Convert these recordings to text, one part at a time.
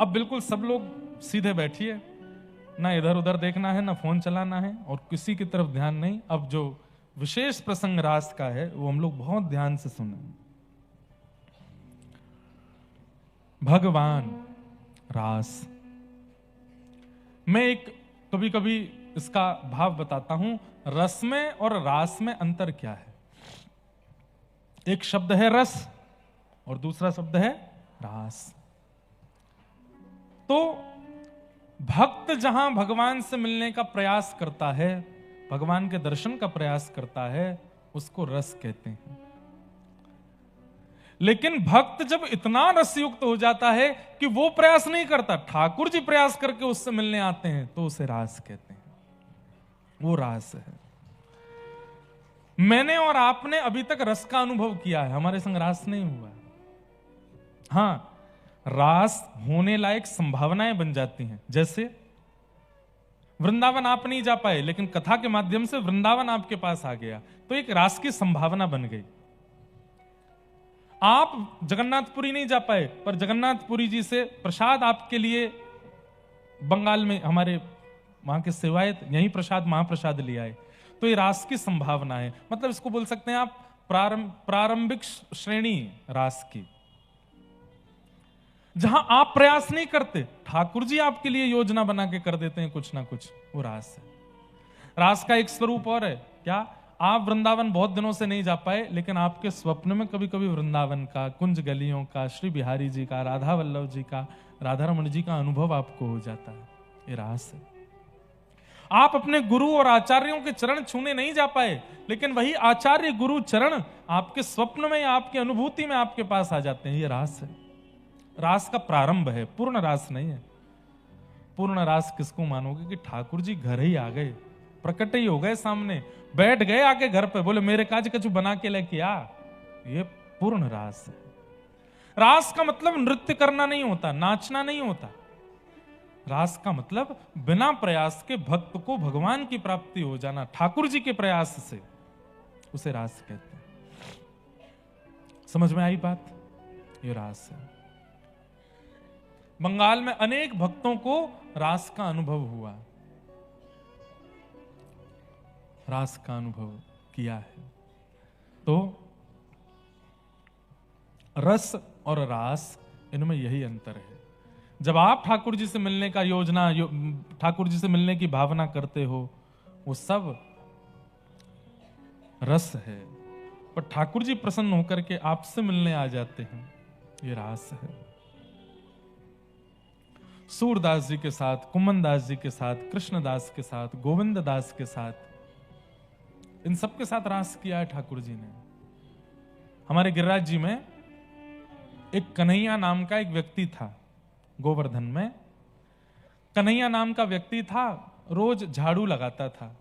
अब बिल्कुल सब लोग सीधे बैठिए, ना इधर उधर देखना है, ना फोन चलाना है और किसी की तरफ ध्यान नहीं। अब जो विशेष प्रसंग रास का है वो हम लोग बहुत ध्यान से सुने। भगवान रास, मैं एक कभी कभी इसका भाव बताता हूं। रस में और रास में अंतर क्या है? एक शब्द है रस और दूसरा शब्द है रास। तो भक्त जहां भगवान से मिलने का प्रयास करता है, भगवान के दर्शन का प्रयास करता है, उसको रस कहते हैं। लेकिन भक्त जब इतना रसयुक्त हो जाता है कि वो प्रयास नहीं करता, ठाकुर जी प्रयास करके उससे मिलने आते हैं, तो उसे रास कहते हैं। वो रास है। मैंने और आपने अभी तक रस का अनुभव किया है, हमारे संग रास नहीं हुआ। हां, रास होने लायक संभावनाएं बन जाती हैं। जैसे वृंदावन आप नहीं जा पाए, लेकिन कथा के माध्यम से वृंदावन आपके पास आ गया, तो एक रास की संभावना बन गई। आप जगन्नाथपुरी नहीं जा पाए, पर जगन्नाथपुरी जी से प्रसाद आपके लिए बंगाल में हमारे वहां के सेवायत यही प्रसाद महाप्रसाद ले आए, तो ये रास की संभावना है। मतलब इसको बोल सकते हैं आप प्रारंभिक श्रेणी रास की, जहां आप प्रयास नहीं करते, ठाकुर जी आपके लिए योजना बना के कर देते हैं कुछ ना कुछ, वो रास है। रास का एक स्वरूप और है, क्या? आप वृंदावन बहुत दिनों से नहीं जा पाए, लेकिन आपके स्वप्न में कभी कभी वृंदावन का, कुंज गलियों का, श्री बिहारी जी का, राधा वल्लभ जी का, राधा रमन जी का अनुभव आपको हो जाता है। ये रास है। आप अपने गुरु और आचार्यों के चरण छूने नहीं जा पाए, लेकिन वही आचार्य गुरु चरण आपके स्वप्न में या आपकी अनुभूति में आपके पास आ जाते हैं। ये रास है। रास का प्रारंभ है, पूर्ण रास नहीं है। पूर्ण रास किसको मानोगे कि ठाकुर जी घर ही आ गए, प्रकट ही हो गए सामने, बैठ गए आके घर पे, बोले मेरे काज कछु बना के लेके आ। ये पूर्ण रास है। रास का मतलब नृत्य करना नहीं होता, नाचना नहीं होता। रास का मतलब बिना प्रयास के भक्त को भगवान की प्राप्ति हो जाना, ठाकुर जी के प्रयास से, उसे रास कहते हैं। समझ में आई बात? ये रास है। बंगाल में अनेक भक्तों को रास का अनुभव हुआ, रास का अनुभव किया है। तो रस और रास, इनमें यही अंतर है। जब आप ठाकुर जी से मिलने का ठाकुर जी से मिलने की भावना करते हो, वो सब रस है। पर ठाकुर जी प्रसन्न होकर के आपसे मिलने आ जाते हैं, ये रास है। सूरदास जी के साथ, कुमन दास जी के साथ, कृष्णदास के साथ, गोविंद दास के साथ, इन सब के साथ रास किया है ठाकुर जी ने। हमारे गिरिराज जी में एक कन्हैया नाम का एक व्यक्ति था, गोवर्धन में कन्हैया नाम का व्यक्ति था, रोज झाड़ू लगाता था।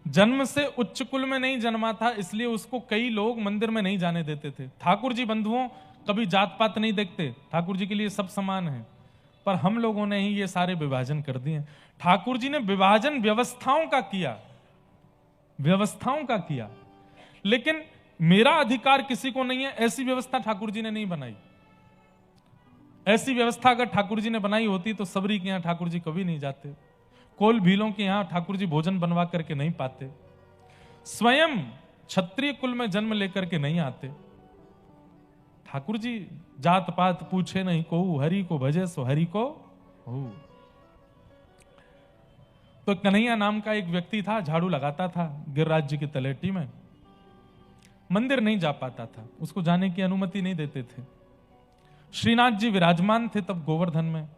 जन्म से उच्च कुल में नहीं जन्मा था, इसलिए उसको कई लोग मंदिर में नहीं जाने देते थे। ठाकुर जी बंधुओं कभी जात पात नहीं देखते, ठाकुर जी के लिए सब समान है। पर हम लोगों ने ही ये सारे विभाजन कर दिए। ठाकुर जी ने विभाजन व्यवस्थाओं का किया, व्यवस्थाओं का किया, लेकिन मेरा अधिकार किसी को नहीं है, ऐसी व्यवस्था ठाकुर जी ने नहीं बनाई। ऐसी व्यवस्था अगर ठाकुर जी ने बनाई होती तो सबरी के यहां ठाकुर जी कभी नहीं जाते, कोल भीलों के यहां ठाकुर जी भोजन बनवा करके नहीं पाते, स्वयं क्षत्रिय कुल में जन्म लेकर के नहीं आते। ठाकुर जी जात पात पूछे नहीं को, हरि को भजे सो हरि को हो। तो कन्हैया नाम का एक व्यक्ति था, झाड़ू लगाता था गिरिराज जी की तलेटी में, मंदिर नहीं जा पाता था, उसको जाने की अनुमति नहीं देते थे। श्रीनाथ जी विराजमान थे तब गोवर्धन में,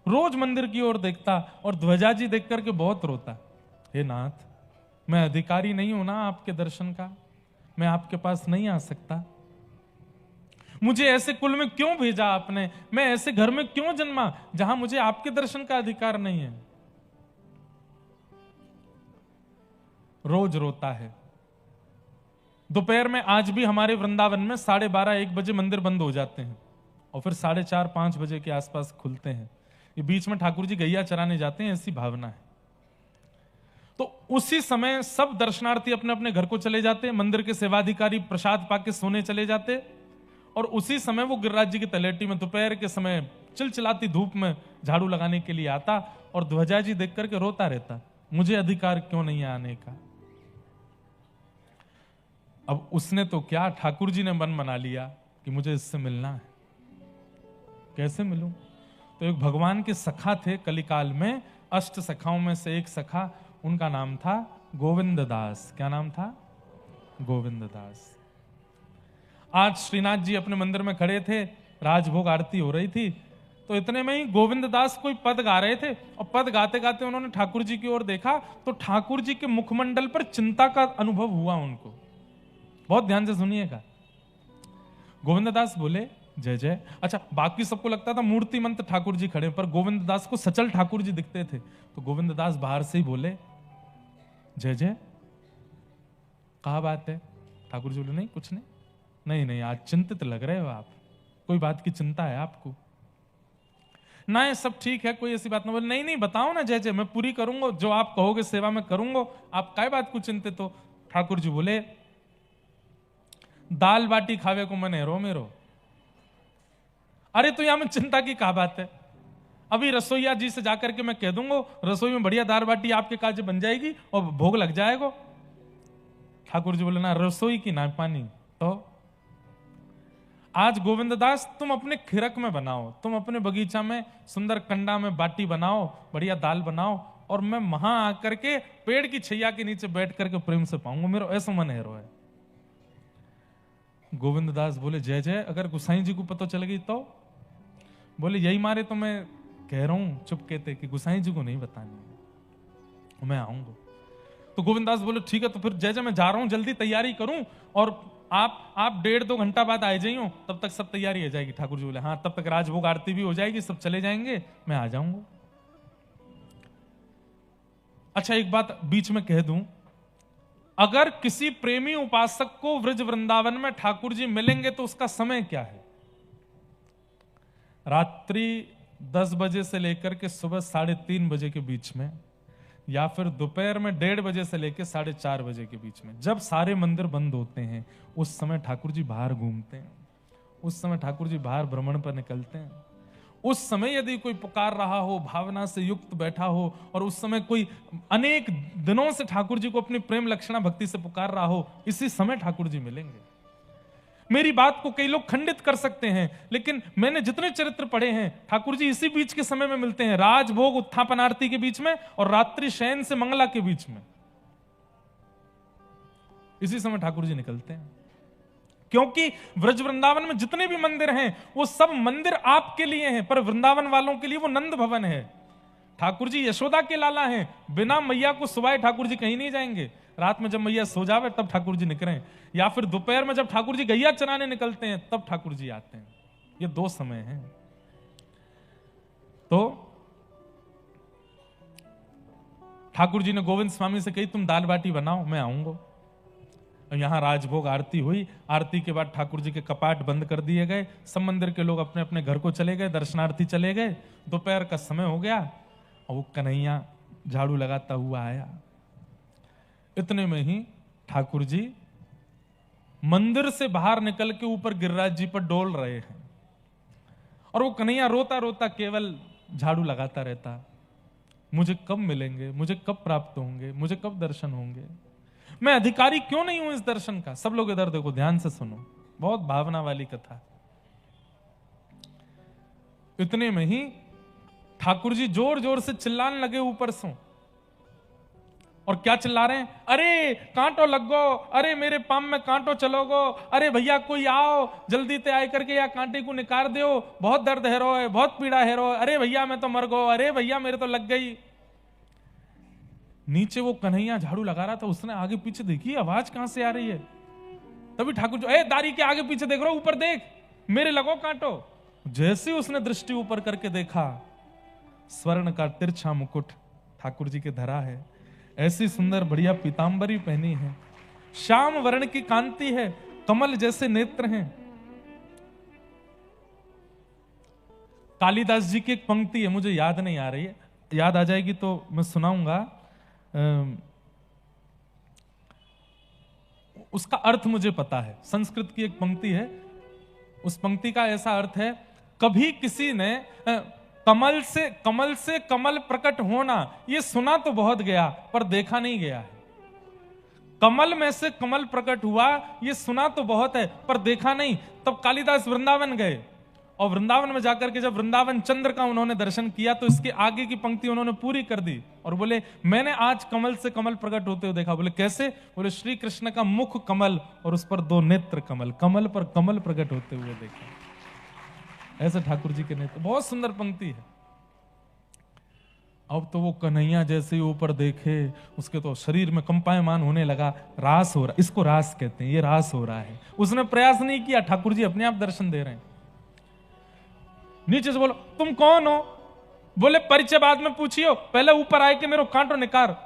रोज मंदिर की ओर देखता और ध्वजा जी देख करके बहुत रोता, हे नाथ, मैं अधिकारी नहीं हूं ना आपके दर्शन का, मैं आपके पास नहीं आ सकता, मुझे ऐसे कुल में क्यों भेजा आपने, मैं ऐसे घर में क्यों जन्मा जहां मुझे आपके दर्शन का अधिकार नहीं है। रोज रोता है। दोपहर में आज भी हमारे वृंदावन में 12:30-1 बजे मंदिर बंद हो जाते हैं और फिर 4:30-5 बजे के आसपास खुलते हैं। ये बीच में ठाकुर जी गैया चराने जाते हैं, ऐसी भावना है। तो उसी समय सब दर्शनार्थी अपने अपने घर को चले जाते, मंदिर के सेवाधिकारी प्रसाद पाके सोने चले जाते और उसी समय वो गिरिराज जी की तलेटी में दोपहर के समय चिलचिलाती धूप में झाड़ू लगाने के लिए आता और ध्वजा जी देख करके रोता रहता, मुझे अधिकार क्यों नहीं है आने का। अब उसने तो क्या, ठाकुर जी ने मन बना लिया कि मुझे इससे मिलना है। कैसे मिलूं? तो एक भगवान के सखा थे कलिकाल में, अष्ट सखाओं में से एक सखा, उनका नाम था गोविंद दास। क्या नाम था? गोविंद दास। आज श्रीनाथ जी अपने मंदिर में खड़े थे, राजभोग आरती हो रही थी, तो इतने में ही गोविंद दास कोई पद गा रहे थे और पद गाते गाते उन्होंने ठाकुर जी की ओर देखा तो ठाकुर जी के मुखमंडल पर चिंता का अनुभव हुआ उनको। बहुत ध्यान से सुनिएगा। गोविंद दास बोले जय जय। अच्छा, बाकी सबको लगता था मूर्तिमंत ठाकुर जी खड़े, पर गोविंद दास को सचल ठाकुर जी दिखते थे। तो गोविंद दास बाहर से ही बोले जय जय। कहा बात है? ठाकुर जी बोले नहीं कुछ नहीं। नहीं नहीं, आज चिंतित लग रहे हो आप, कोई बात की चिंता है आपको? ना ये सब ठीक है, कोई ऐसी बात ना। बोले नहीं नहीं बताओ ना जय जय, मैं पूरी करूंगा, जो आप कहोगे सेवा में करूंगा, आप काय बात को चिंतित हो? ठाकुर जी बोले दाल बाटी खावे को मन हेरो मेरो। अरे तो यहां में चिंता की क्या बात है? अभी रसोईया जी से जाकर के मैं कह दूंगा, रसोई में बढ़िया दाल बाटी आपके काज बन जाएगी और भोग लग जाएगा। ठाकुर जी बोले ना रसोई की ना पानी। तो आज गोविंद दास तुम अपने खिरक में बनाओ, तुम अपने बगीचा में सुंदर कंडा में बाटी बनाओ, बढ़िया दाल बनाओ, और मैं वहां आकर के पेड़ की छैया के नीचे बैठ करके प्रेम से पाऊंगा, मेरा ऐसा मन है। गोविंद दास बोले जय जय। अगर गुसाई जी को पता चल गई तो? बोले यही मारे तो मैं कह रहा हूं चुप कहते कि गुसाई जी को नहीं बतानी, मैं आऊंगा। तो गोविंद दास बोले ठीक है, तो फिर जय जय मैं जा रहा हूं, जल्दी तैयारी करूं और आप 1.5-2 घंटा बाद आ जाइयो, तब तक सब तैयारी हो जाएगी। ठाकुर जी बोले हाँ, तब तक राजभोग आरती भी हो जाएगी, सब चले जाएंगे, मैं आ जाऊंगा। अच्छा, एक बात बीच में कह दूं, अगर किसी प्रेमी उपासक को व्रज वृंदावन में ठाकुर जी मिलेंगे तो उसका समय क्या है? रात्रि 10 बजे से लेकर के सुबह 3:30 बजे के बीच में, या फिर दोपहर में 1:30 बजे से लेकर 4:30 बजे के बीच में, जब सारे मंदिर बंद होते हैं, उस समय ठाकुर जी बाहर घूमते हैं, उस समय ठाकुर जी बाहर भ्रमण पर निकलते हैं। उस समय यदि कोई पुकार रहा हो, भावना से युक्त बैठा हो, और उस समय कोई अनेक दिनों से ठाकुर जी को अपनी प्रेम लक्षणा भक्ति से पुकार रहा हो, इसी समय ठाकुर जी मिलेंगे। मेरी बात को कई लोग खंडित कर सकते हैं, लेकिन मैंने जितने चरित्र पढ़े हैं, ठाकुर जी इसी बीच के समय में मिलते हैं, राजभोग उत्थापन आरती के बीच में और रात्रि शयन से मंगला के बीच में, इसी समय ठाकुर जी निकलते हैं। क्योंकि व्रज वृंदावन में जितने भी मंदिर हैं, वो सब मंदिर आपके लिए हैं, पर वृंदावन वालों के लिए वो नंद भवन है। ठाकुर जी यशोदा के लाला हैं, बिना मैया को सुवाए ठाकुर जी कहीं नहीं जाएंगे। रात में जब मैया सो जावे तब ठाकुर जी निकले, या फिर दोपहर में जब ठाकुर जी गैया चराने निकलते हैं तब ठाकुर जी आते हैं। ये 2 समय हैं। तो ठाकुर जी ने गोविंद स्वामी से कही तुम दाल बाटी बनाओ, मैं आऊंगा। यहां राजभोग आरती हुई। आरती के बाद ठाकुर जी के कपाट बंद कर दिए गए, सब मंदिर के लोग अपने अपने घर को चले गए, दर्शनार्थी चले गए। दोपहर का समय हो गया और वो कन्हैया झाड़ू लगाता हुआ आया। इतने में ही ठाकुर जी मंदिर से बाहर निकल के ऊपर गिरिराज जी पर डोल रहे हैं, और वो कन्हैया रोता रोता केवल झाड़ू लगाता रहता, मुझे कब मिलेंगे, मुझे कब प्राप्त होंगे, मुझे कब दर्शन होंगे, मैं अधिकारी क्यों नहीं हूं इस दर्शन का। सब लोग इधर देखो, ध्यान से सुनो, बहुत भावना वाली कथा। इतने में ही ठाकुर जी जोर जोर से चिल्लाने लगे ऊपर से। और क्या चिल्ला रहे हैं? अरे कांटो लग गो, अरे मेरे पाम में कांटो चलो गो, अरे भैया कोई आओ जल्दी ते आए करके या कांटे को निकाल दो, बहुत दर्द है रो है, बहुत पीड़ा है रो, अरे भैया मैं तो मर गो, अरे भैया मेरे तो लग गई। नीचे वो कन्हैया झाड़ू लगा रहा था, उसने आगे पीछे देखी आवाज कहां से आ रही है। तभी ठाकुर जी, दारी के आगे पीछे देख रहा, ऊपर देख, मेरे लगो कांटो। जैसे उसने दृष्टि ऊपर करके देखा, स्वर्ण का तिरछा मुकुट ठाकुर जी के धरा है, ऐसी सुंदर बढ़िया पीतांबरी पहनी है, श्याम वर्ण की कांति है, कमल जैसे नेत्र हैं। कालिदास जी की एक पंक्ति है, मुझे याद नहीं आ रही है, याद आ जाएगी तो मैं सुनाऊंगा। उसका अर्थ मुझे पता है। संस्कृत की एक पंक्ति है, उस पंक्ति का ऐसा अर्थ है, कभी किसी ने कमल से कमल प्रकट होना ये सुना तो बहुत गया पर देखा नहीं गया है। कमल में से कमल प्रकट हुआ ये सुना तो बहुत है पर देखा नहीं। तब कालिदास वृंदावन गए और वृंदावन में जाकर के जब वृंदावन चंद्र का उन्होंने दर्शन किया तो इसके आगे की पंक्ति उन्होंने पूरी कर दी और बोले मैंने आज कमल से कमल प्रकट होते हुए देखा। बोले कैसे? बोले श्री कृष्ण का मुख कमल और उस पर 2 नेत्र कमल, कमल पर कमल प्रकट होते हुए देखा। ऐसे ठाकुर जी के नेत्र। बहुत सुंदर पंक्ति है। अब तो वो कन्हैया जैसे ही ऊपर देखे उसके तो शरीर में कंपायमान होने लगा। रास हो रहा, इसको रास कहते हैं, ये रास हो रहा है। उसने प्रयास नहीं किया, ठाकुर जी अपने आप दर्शन दे रहे हैं। नीचे से बोलो तुम कौन हो? बोले परिचय बाद में पूछियो, पहले ऊपर आए कि मेरे कांटो निकार।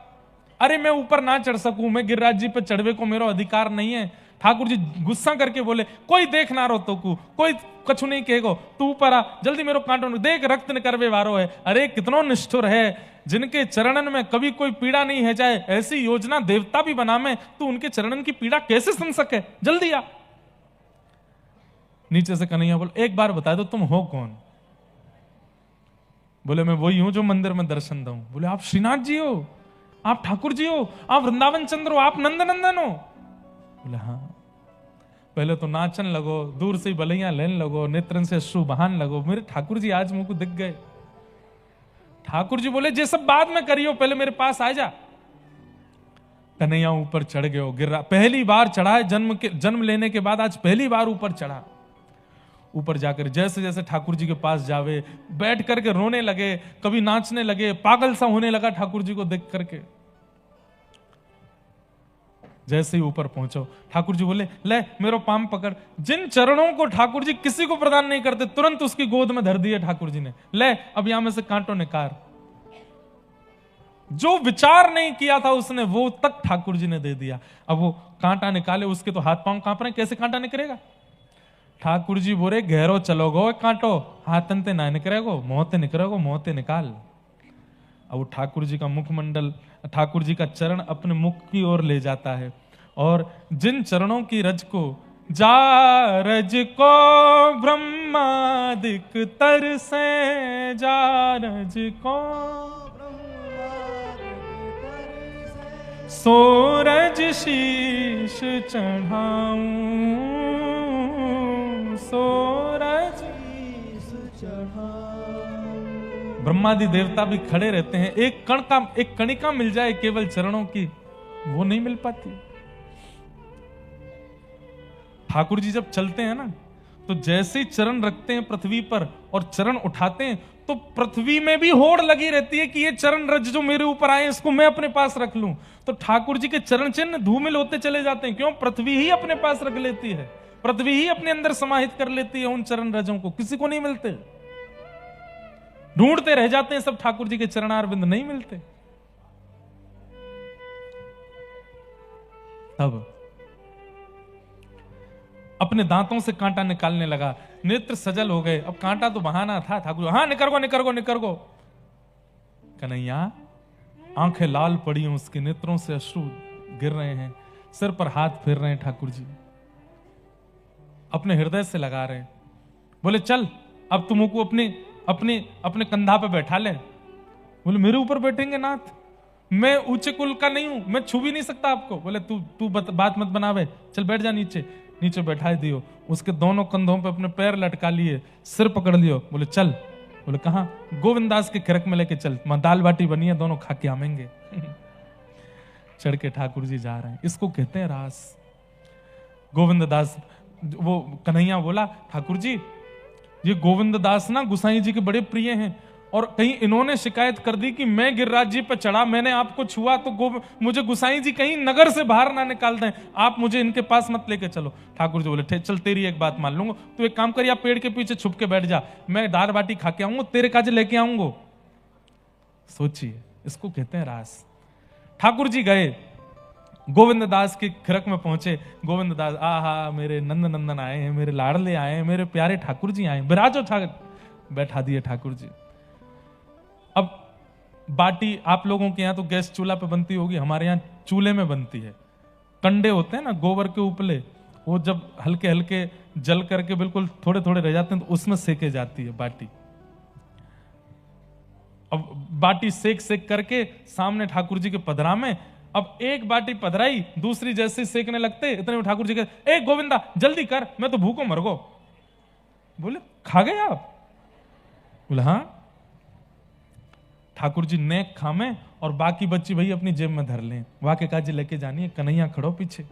अरे मैं ऊपर ना चढ़ सकूं, मैं गिरिराज जी पे चढ़वे को मेरा अधिकार नहीं है। ठाकुर जी गुस्सा करके बोले कोई देख ना रो तो को, कोई कछु नहीं कहेगो, तू ऊपर आ जल्दी, मेरे कांटो देख रक्त न करवे वारो है। अरे कितनो निष्ठुर है, जिनके चरणन में कभी कोई पीड़ा नहीं है जाए, ऐसी योजना देवता भी बना में, तू उनके चरणन की पीड़ा कैसे सुन सके, जल्दी आ। नीचे से कन्हैया बोले एक बार बता दो तुम हो कौन? बोले मैं वही हूं जो मंदिर में दर्शन दूं। बोले आप श्रीनाथ जी हो, आप ठाकुर जी हो, आप वृंदावन चंद्र हो, आप नंद नंदन हो? बोले हाँ। पहले तो नाचन लगो, दूर से बलैया लेने लगो, नेत्रन से अश्रु बहान लगो। मेरे ठाकुर जी आज मुझको दिख गए। ठाकुर जी बोले जे सब बाद में करियो, पहले मेरे पास आ जा। कन्हैया ऊपर चढ़ गए, गिर पहली बार चढ़ा है जन्म लेने के बाद आज पहली बार ऊपर चढ़ा। ऊपर जाकर जैसे जैसे ठाकुर जी के पास जावे, बैठ करके रोने लगे, कभी नाचने लगे, पागल सा होने लगा ठाकुर जी को देख करके। जैसे ही ऊपर पहुंचो ठाकुर जी बोले ले मेरो पाम पकड़। जिन चरणों को ठाकुर जी किसी को प्रदान नहीं करते तुरंत उसकी गोद में धर दिए ठाकुर जी ने। ले अब यहां में से कांटो निकाल। जो विचार नहीं किया था उसने वो तक ठाकुर जी ने दे दिया। अब वो कांटा निकाले, उसके तो हाथ पांव कांप रहे, कैसे कांटा निकलेगा? ठाकुर जी बोले गहरो चलोगो कांटो, हाथन ते ना निकलेगो, मोहते निकलेगो, मोहते निकाल। अब वो ठाकुर जी का मुखमंडल, ठाकुर जी का चरण अपने मुख की ओर ले जाता है और जिन चरणों की रज को जा रज को ब्रह्मादिक तर से, जा रज को सोरज शीश चढ़ाऊं, सोरज शीश चढ़ाऊं। ब्रह्मादि देवता भी खड़े रहते हैं। एक कणिका मिल जाए केवल चरणों की, वो नहीं मिल पाती। ठाकुर जी जब चलते हैं ना तो जैसे ही चरण रखते हैं पृथ्वी पर और चरण उठाते हैं तो पृथ्वी में भी होड़ लगी रहती है कि ये चरण रज जो मेरे ऊपर आए इसको मैं अपने पास रख लूं। तो ठाकुर जी के चरण चिन्ह धूमिल होते चले जाते हैं। क्यों? पृथ्वी ही अपने पास रख लेती है, पृथ्वी ही अपने अंदर समाहित कर लेती है उन चरण रजों को। किसी को नहीं मिलते, ढूंढते रह जाते हैं सब, ठाकुर जी के चरणारविंद नहीं मिलते। तब अपने दांतों से कांटा निकालने लगा, नेत्र सजल हो गए। अब कांटा तो बहाना था, ठाकुर हाँ निकरगो निकरगो निकरगो। कन्हैया आंखें लाल पड़ी हैं, उसके नेत्रों से अश्रु गिर रहे हैं, सिर पर हाथ फेर रहे हैं ठाकुर जी, अपने हृदय से लगा रहे हैं। बोले चल अब तुमको अपने कंधा पे बैठा ले। बोले मेरे ऊपर बैठेंगे नाथ, मैं ऊंचे कुल का नहीं हूं, मैं छू भी नहीं सकता आपको। बोले तू बात मत बनावे, चल बैठ जा नीचे। नीचे बैठा दियो, उसके दोनों कंधों पे अपने पैर लटका लिए, सिर पकड़ लियो। बोले चल। बोले कहां? गोविंदास के खिरक में लेके चल, मां दाल बाटी बनी है, दोनों खा के आवेंगे। चढ़ के ठाकुर जी जा रहे हैं। इसको कहते हैं रास। गोविंद दास, वो कन्हैया बोला ठाकुर जी ये गोविंद दास ना गुसाई जी के बड़े प्रिय हैं और कहीं इन्होंने शिकायत कर दी कि मैं गिरिराज जी पर चढ़ा, मैंने आपको छुआ तो मुझे गुसाई जी कहीं नगर से बाहर ना निकाल दें, आप मुझे इनके पास मत लेके चलो। ठाकुर जी बोले चल तेरी एक बात मान लूंगा, तू एक काम कर या पेड़ के पीछे छुप के बैठ जा, मैं दाल बाटी खा के आऊंगा, तेरे काजे लेके आऊंगा। सोचिए, इसको कहते हैं रास। ठाकुर जी गए, गोविंद दास के खिरक में पहुंचे। गोविंद दास आहा मेरे नंद नंदन आए हैं, मेरे लाडले आए हैं, मेरे प्यारे ठाकुर जी आए, बिराजो बैठा दिए ठाकुर जी। अब बाटी आप लोगों के यहाँ तो गैस चूल्हा पे बनती होगी, हमारे यहाँ चूल्हे में बनती है। कंडे होते हैं ना गोबर के उपले, वो जब हल्के हल्के जल करके बिल्कुल थोड़े थोड़े रह जाते हैं, तो उसमें सेके जाती है बाटी। अब बाटी सेक सेक करके सामने ठाकुर जी के पधरा में, अब एक बाटी पधराई, दूसरी जैसे सेकने लगते, इतने में ठाकुर जी कहते, ए गोविंदा जल्दी कर, मैं तो भूखों मर गो। बोले खा गए आप? बोले हाँ। ठाकुर जी नेक खामे और बाकी बच्ची भाई अपनी जेब में धर लें, वाके काजी लेके जानी है, कन्हैया खड़ो पीछे।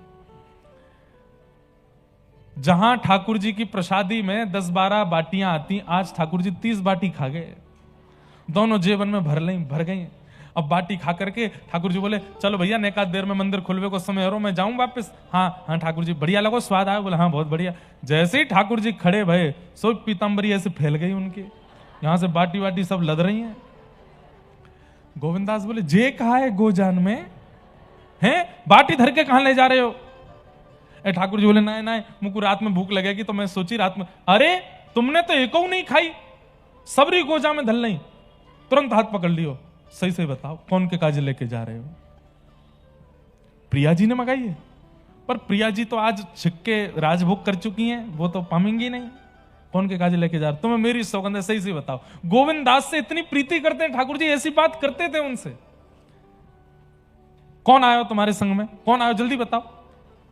जहां ठाकुर जी की प्रसादी में 10-12 बाटियां आती, आज ठाकुर जी 30 बाटी खा गए, दोनों जेबन में भर गई। अब बाटी खा करके ठाकुर जी बोले चलो भैया नेकात देर में मंदिर खुलवे को समय हो, मैं जाऊं वापस। हाँ हाँ ठाकुर जी, बढ़िया लगो, स्वाद आया? बोले हाँ बहुत बढ़िया। जैसे ही ठाकुर जी खड़े भये, सो पीताम्बरी ऐसे फैल गई उनकी, यहां से बाटी वाटी सब लद रही हैं। गोविंदास बोले जे कहा है गोजान में हैं, बाटी धर के कहां ले जा रहे हो? ए ठाकुर जी बोले नहीं नहीं, मुझको रात में भूख लगेगी तो मैं सोची रात में। अरे तुमने तो एको नहीं खाई, सबरी गोजा में धल नहीं। तुरंत हाथ पकड़ लियो, सही सही बताओ कौन के काज लेके जा रहे हो? प्रिया जी ने मंगाई है, पर प्रिया जी तो आज छिक्के राजभोग कर चुकी हैं, वो तो पामेंगी नहीं। कौन के काज लेके जा रहे? तुम्हें मेरी सौगंध है, सही सही बताओ। गोविंद दास से इतनी प्रीति करते हैं ठाकुर जी, ऐसी बात करते थे उनसे। कौन आयो तुम्हारे संग में, कौन आयो जल्दी बताओ।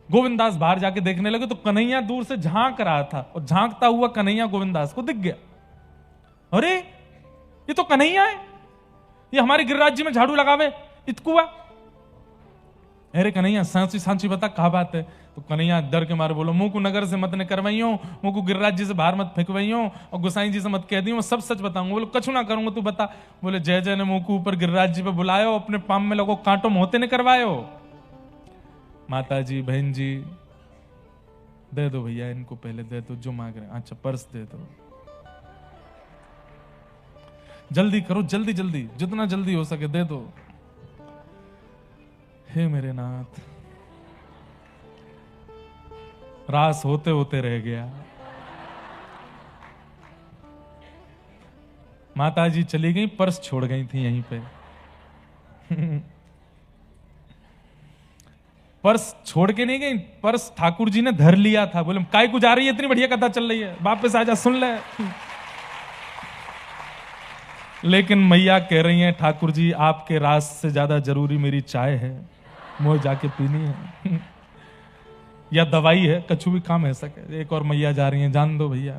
गोविंदास बाहर जाके देखने लगे तो कन्हैया दूर से झांक रहा था, और झांकता हुआ कन्हैया गोविंदास को दिख गया। अरे ये तो कन्हैया है, ये हमारे गिरिराज जी में झाड़ू लगावे इतकुआ। अरे कन्हैया सांची सांची बता कहा बात है? तो कन्हैया डर के मारे बोलो, मुंह को नगर से मत ने करवाइयो, मुंह को गिरिराज जी से बाहर मत फेंकवाइयो, और गोसाई जी से मत कह दियो, सब सच बताऊंगा। बोलो कछु ना करूंगा, तू बता। बोले जय जय ने मुंह को ऊपर गिरिराज जी पे बुलायो, अपने पाम में लगो कांटों में होते ने करवायो। माता जी बहन जी दे दो भैया इनको, पहले दे दो जो मांग रहे हैं। अच्छा पर्स दे दो, जल्दी करो, जल्दी जल्दी, जितना जल्दी हो सके दे दो। हे मेरे नाथ, रास होते होते रह गया। माता जी चली गई, पर्स छोड़ गई थी यहीं पे। पर्स छोड़ के नहीं गई, पर्स ठाकुर जी ने धर लिया था। बोले काय को जा रही है, इतनी बढ़िया कथा चल रही है, वापस आजा सुन ले। लेकिन मैया कह रही हैं ठाकुर जी आपके रास से ज्यादा जरूरी मेरी चाय है, मोह जाके पीनी है, या दवाई है, कछु भी काम है सके। एक और मैया जा रही हैं, जान दो भैया।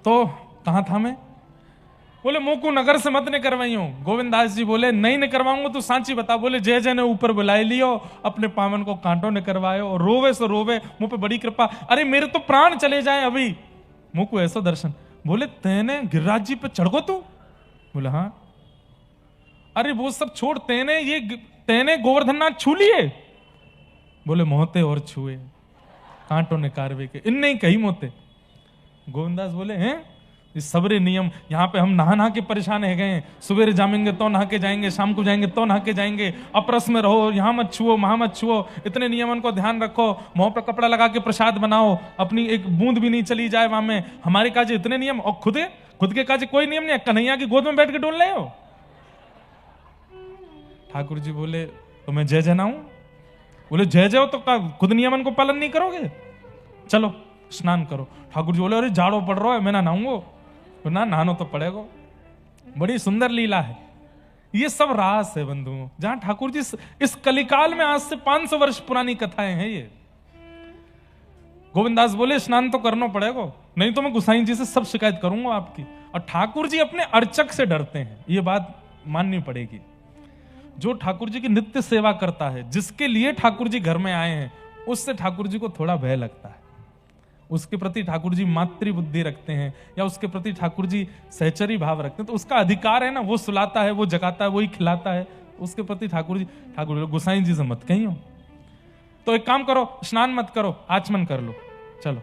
तो कहां था मैं? बोले मुंह को नगर से मत ने करवाई हूं। गोविंदास जी बोले नहीं ने करवाऊंगा तो सांची बता। बोले जय जय ने ऊपर बुलाई लियो, अपने पावन को कांटों ने करवायो, और रोवे सो रोवे, मुंह पे बड़ी कृपा। अरे मेरे तो प्राण चले जाए अभी, मुंह को ऐसा दर्शन। बोले तेने गिरिराज जी पे चढ़ गो तू? बोले हाँ। अरे वो सब छोड़, तेने गोवर्धननाथ छू लिए? बोले मोहते और छुए, कांटों ने कारवे के, इन नहीं कही मोते। गोविंदास बोले हैं ये सबरे नियम, यहाँ पे हम नहा नहा के परेशान है गए। सुबह जामेंगे तो नहा के जाएंगे, शाम को जाएंगे तो नहा के जाएंगे, अपरस में रहो, यहाँ मत छुओ वहां मत छुओ, इतने नियमन को ध्यान रखो, मुंह पे कपड़ा लगा के प्रसाद बनाओ, अपनी एक बूंद भी नहीं चली जाए वहां में। हमारे काज इतने नियम, और खुद के काज कोई नियम नहीं है। कन्हैया की गोद में बैठ के डोल रहे हो। ठाकुर जी बोले तो मैं जय जनाऊं? बोले जय जय हो तो खुद नियमन को पालन नहीं करोगे? चलो स्नान करो। ठाकुर जी बोले अरे जाड़ो पड़ रहा है, मैं ना नहाऊंगो। तो ना नहानो तो पड़ेगा। बड़ी सुंदर लीला है। ये सब रास है बंधुओं, जहां ठाकुर जी इस कलिकाल में, आज से 500 वर्ष पुरानी कथाएं हैं ये। गोविंदास बोले स्नान तो करना पड़ेगा, नहीं तो मैं गोसाई जी से सब शिकायत करूंगा आपकी। और ठाकुर जी अपने अर्चक से डरते हैं, ये बात माननी पड़ेगी। जो ठाकुर जी की नित्य सेवा करता है, जिसके लिए ठाकुर जी घर में आए हैं, उससे ठाकुर जी को थोड़ा भय लगता है। उसके प्रति ठाकुर जी मातृ बुद्धि रखते हैं, या उसके प्रति ठाकुर जी सहचरी भाव रखते हैं, तो उसका अधिकार है ना, वो सुलाता है, वो जगाता है, वो ही खिलाता है। उसके प्रति ठाकुर गोसाई जी से मत कहीं हो। तो एक काम करो, स्नान मत करो, आचमन कर लो। चलो